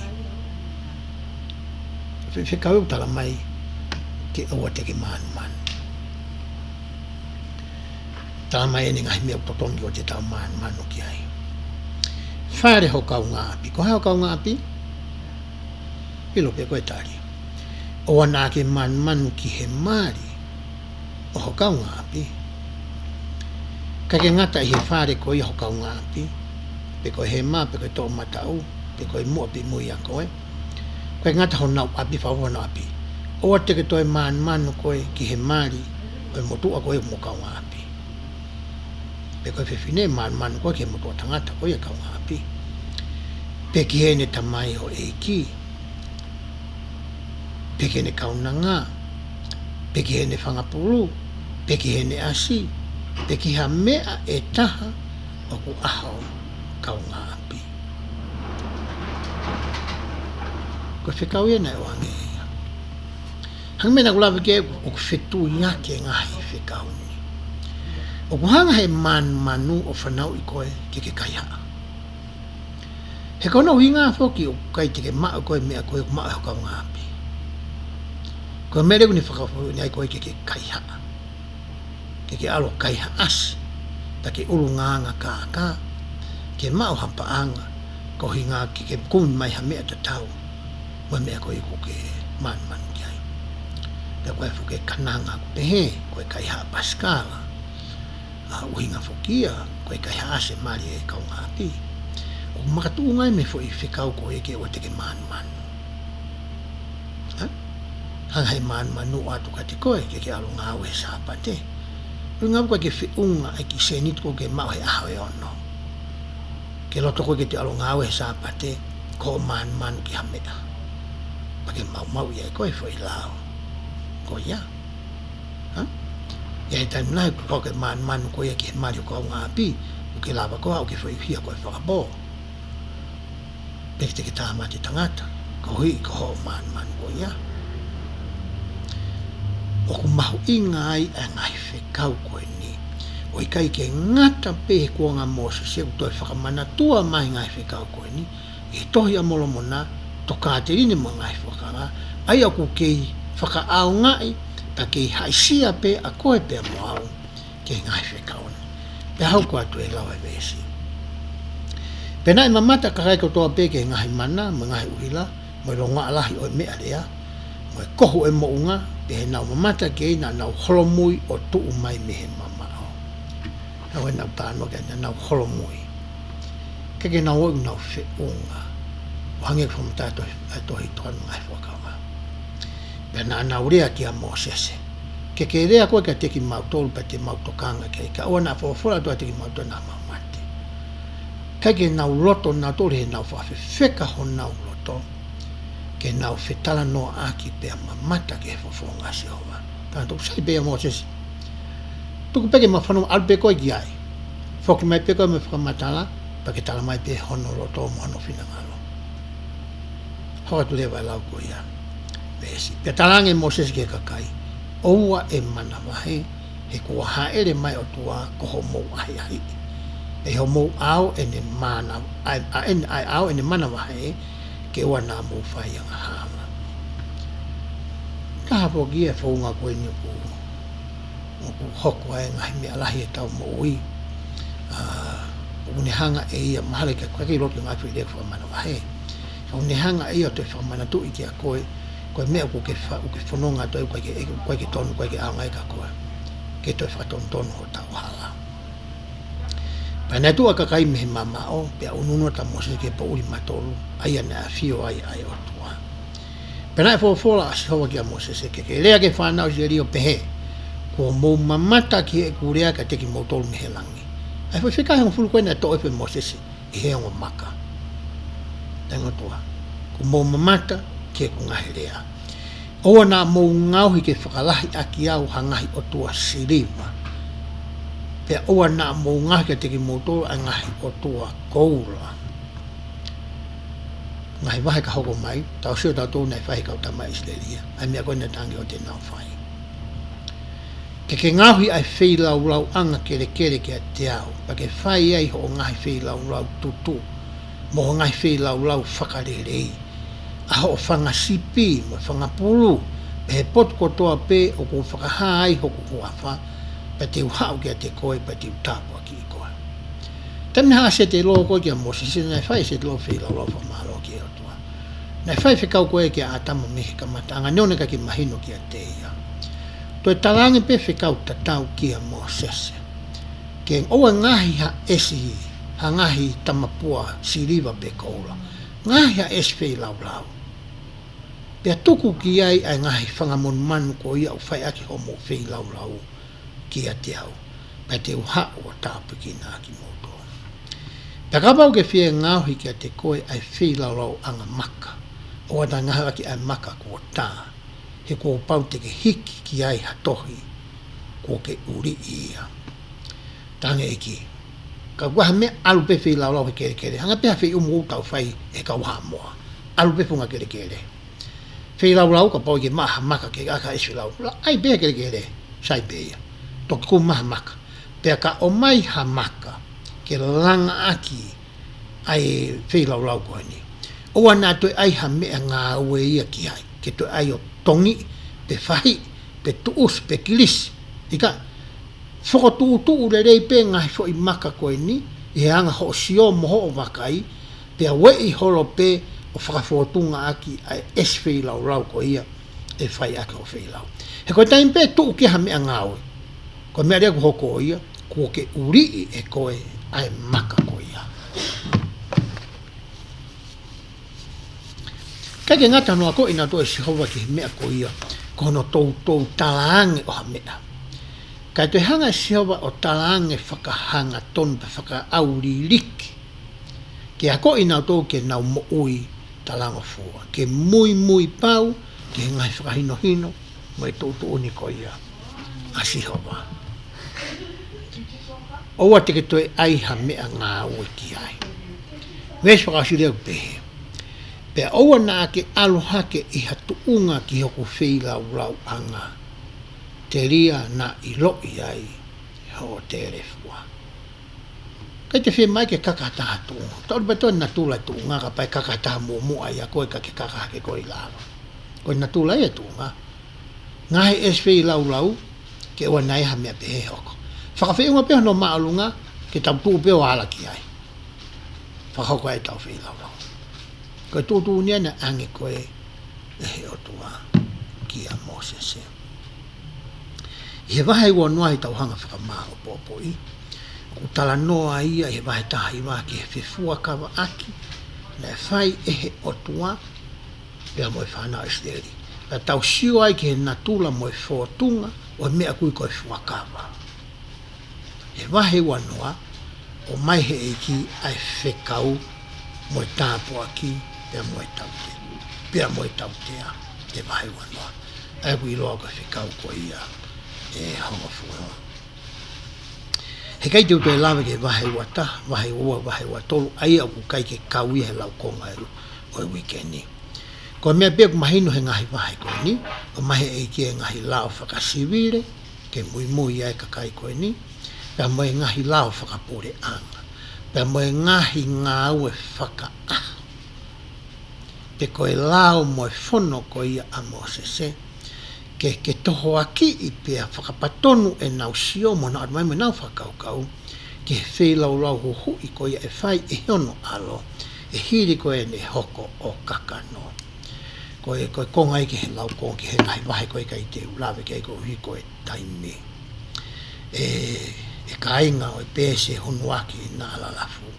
Whekau e tala mai ke oua te ke manu. Tala mai ene ngahi mea utotongi o te tau manu ki ai. Whare ho kau ngā api. Ko hao kau ngā api? Pilo pe koe tari. Oua na ake manu ki he mari o ho kau ngā api. Ka ke ngata i he whare ko i ho kau ngā api. Pe koe he mā, pe koe tō matau, pe koe mua pi mui a koe. Koe ngata ho nau api, whawano api. Oa te ke toi manu koe ki he mari, koe motua koe mo kau ngā api. Pe koe whiwhine manu koe ke motua tangata koe kau ngā api. Pe ki hene tamai o eiki, peke ne kaunanga, peke ne whangapuru, peke ne asi, peke ha mea e taha o ku ahau kaunga api. Ko whekau e nei wange ia. Hang mena kulawe ke o ku whetu ngake ngahi whekau ni. O ku hanga he manu o whanau i koe ke kaiha. He kona uhinga whoki o kai te ke maa koe mea koe ku maa e hokau ngā api. Koe mere kuni whakawhau ni ai koe ke kaiha. Ke alo kaiha asi. Ta ke uru nganga ka. Ke maa o hampa anga. Ko hinga ke kumi mai ha mea tatau. Koe mea koe ku ke manu ki ai. Ta koe whuke kananga ku pehe. Koe kaiha paskala. Uhinga whokia. Koe kaiha asi mari e kau ngā api. O makatuungai me foi whekau ko eke o teke manu. Hangai manu atu ka te koe ke alo ngā ue sāpate. Ngā koe ke whiunga ai ki senit ko ke mau he aho e ono. Ke loto ko ke te alo ngā ue sāpate ko manu ki hamea. Pake mau ia koe foi lao. Ko ia. Ia he taim nai ko ke manu ko ia ki he mari ko ngā api. O ke lava koa o ke foi hia koe whakabo. Peke te tāma te tangata, ko hui ko ho manu ko ia. O ku mahu inga ai a ngai whekau koe ni. O i kai ke ngata pehe kua ngā Moses se u toi whakamana tua mai ngai whekau koe ni. E tohi a molo mona, to kāterine mo ngai whakara, ai aku kei whakaau ngai, ta kei haisia pe a koe pe a moau, kei ngai whekau ni. Pe hau kua tu e lawa vesi. Pena e mamata ka kai ko toa pe ke ngahi mana, ma ngahi uhila, mo ronga alahi o mea lea, mo kohu e mounga, pe he nau mamata ke na nau holomui o tuu mai mehe mamao. Nau e nau tāno ke na nau holomui. Ke nau o nau whiunga. Wange kwa mta tohi toanu ngai whakaunga. Pena nau rea ki a Mosese. Ke rea koe ka teki mau tolu pa te mau tokanga ke ka oa na whawhora toa teki mau tona mau. Kai ke nau loto nau tōre he nau whawhi wheka ho nau loto ke nau whetala noa aki pēa mamata ke he whawhonga se hoa. Tāna tōku sai pēa Moses. Tuku peke ma whanau alpe koe ki ai. Whoki mai peko me whakamatala pa ke tala mai pē hono loto mo hono whina ngalo. Hoa tu rewa lau koe ia. Vesi. Pea talange Moses ke kakai. Oua e mana wahe he kua haere mai o tua koho mou ahi ahi. E ho mou au ene mana ai au ene mana wahe ke ua nā mou whai anga hama. Ka hapo ki e whaunga koe ni ku hoko ai ngahi mea lahi e tau mo ui. Une hanga e ia mahale ke kwaki roto ngai whi lek whamana wahe. Une hanga e ia te whamana tu i ki a koe mea ku ke whanonga toi koe ke tonu koe ke au ngai ka koe. Ke toi whaton tonu ho tau hala. Pena tu aka kai mehe mamao, pea ununu ta Moses ke pa uri matolu, ai ana a fio ai o tua. Pena e whawhora asi hoa ki a Moses ke rea ke whanau si rio pehe, ko mou mamata ki e kurea ka teki mou tolu mehe langi. Ai whawhika hanga furu koe na to epe Moses i he ongo maka. Tengo tua, ko mou mamata ki e ku ngahi rea. Oa na mou ngauhi ke whakalahi aki au hangahi o tua siriva. Pea oa nā mou ngahi ka teki motor a ngahi o tua koura. Ngahi wahe ka hoko mai, tau sio tau tō nei whahi kau tamai isleria, ai mea koe na tangi o te nau whai. Ke ngahi ai whei lau anga kere ke a te au, pa ke whai ai ho ngahi whei lau tutu, mo ho ngahi whei lau whakarerei. A ho whanga sipi, mo whanga pulu, pe he pot kotoa pe o ko whakaha ai hoku huawha, pa te uhau kia te koe, pa te utapua ki i koe. Tamina haa se te loo koe kia Moses, se nei whai se te loo whila loo whamalo ki o tua. Nei whai whikau koe kia atama mehe kamata, anga neone ka ki mahino kia te ia. Toi talange pe whikau tatau kia Moses. Ke oa ngahi ha esi, ha ngahi tamapua siriva pe koula. Ngahi ha esi whei lau. Pea tuku ki ai ai ngahi whangamon manu ko ia o whai aki homo whei lau. Kia te au, pa te uha o tāpu ki nā ki moto. Pea kapau ke whia ngāhui kia te koe ai whi lau anga maka, o ata ngaha ki ai maka kua tā, he ko pau te ke hiki ki ai hatohi ko ke uri ia tange iki ka wa me alu pe fi la lo ke ke hanga pe fi umu tau fai e ka wa mo alu pe funga ke ke fi la ka pau ke ma maka ke aka isu la ai be ke sai be to ku ma maka pe ka o mai ha maka ke langa aki ai fi la ko ni o wana to ai ha me nga we ia ki ai ke to ai o tongi pe fai pe tuus pe kilis ika foko tu le rei pe ngai fo i maka ko ni e anga ho sio mo ho vakai pe we i holo pe o whakafotunga aki ai eswhi lau ko ia e whai ake o whi lau he koe taim pe tu ke ha mea ngāwe ko mea rea ko hoko ia ko ke uri e koe ai maka ko ia kai ke ngata noa ko ina to e sihova ki mea ko ia ko no tou talaange o ha mea kai te hanga sihova o talaange whakahanga ton pa whaka auri liki ke ako ina to ke nau mo ui talango fua ke mui pau ke ngai whakahino hino mo e tō oni ko ia a sihova oua te ke toi ai ha mea ngā ue ki ai wes whakasireu pehe pe oua nā ke aloha ke i hatu unga ki hoku wheilau anga te ria na i loi ai ho te refua kai te whi mai ke kakataha tunga tau beto na tula tunga ka pai kakataha mua ai a koe ka ke kakaha ke koe lava koe na tula e tunga ngahi es wheilau ke ua nai ha mea pehe hoko whakawhiunga peho no maalunga ke tau tuu peo ala ki ai whakauka e tau wheilau koe tūtū nia na ange koe e he otua ki a Moses e he wahe ua noa i tau hanga whakamaa o popoi o tala noa ia he wahe taha i wā ki he whifua kawa aki na e whai e he otua pia moe whanau esteri la tau sio ai ki he natula moe whotunga o mea kui koe whuakawa he wahe ua noa o mai he eiki ai whekau moe tāpua ki pia moe tautea te wahe ua noa ai kui loa koe whekau koe ia e honga fua he kai te uto e lawe ke wahe ua ta wahe ua tolu ai au kai ke kaui he lau konga o e weekendi ko mea pia ku mahino he ngahi wahe koe ni o mahe eiki e ngahi lao whakasivire ke mui ai kakai koe ni pia moe ngahi lao whakapore anga pia moe ngahi ngā ue whaka te koe lao moe whono ko ia a Mosese ke toho aki i pia whakapatonu e nau sio mo na admai me nau whakaukau ke whi lau ho hu i ko ia e whai e hono alo e hiri ko e ne hoko o kakano koe kongai ke he lau kong ke he ngai wahe koe kai te ulawe ke ko hui koe taimi e kainga o e pese honuaki na alalafu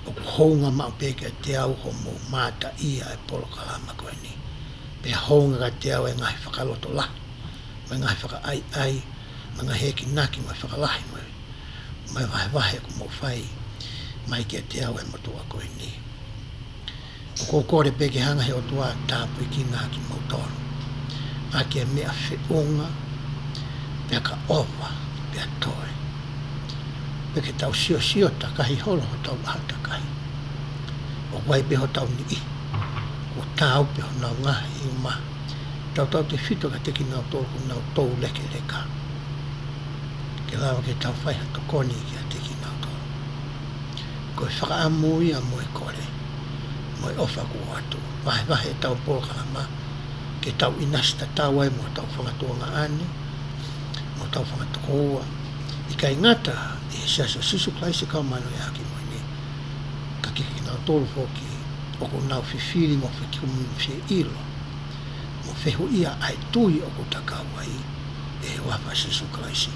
o ku hounga mao peke te au ho mo mata ia e polo kalama koe ni pe honga ka te au e ngai whakaloto la mai ngai whaka ai mai heki naki mai whakalahi mai wahe ku mo whai mai ke te au e motua koe ni o ko kore peke hanga he o tua tāpui ki ngā ki mautoro a ke mea whiunga pia ka owa pia toe peke tau sio ta kahi holo ho tau hata kahi o wai pe ho tau ni i o tau pe ho nau ngahi i ma tau te whito ka teki nau tōku nau tau leke reka ke lawa ke tau whai hato koni ki a teki nau tōku koe whakaamui a moe kore moe ofa ku atu wahe tau pō kalama ke tau inasta tau ai mo tau whangatuanga ane mo tau whangatukoua i kai ngata e siaso sisu klaisi kau mano e haki moe ni ka kiki nau tōru whoki o ku nau whiwhiri mo whikumu whie ilo mo whehu ia ai tui o ku takau ai e wafa sisu klaisi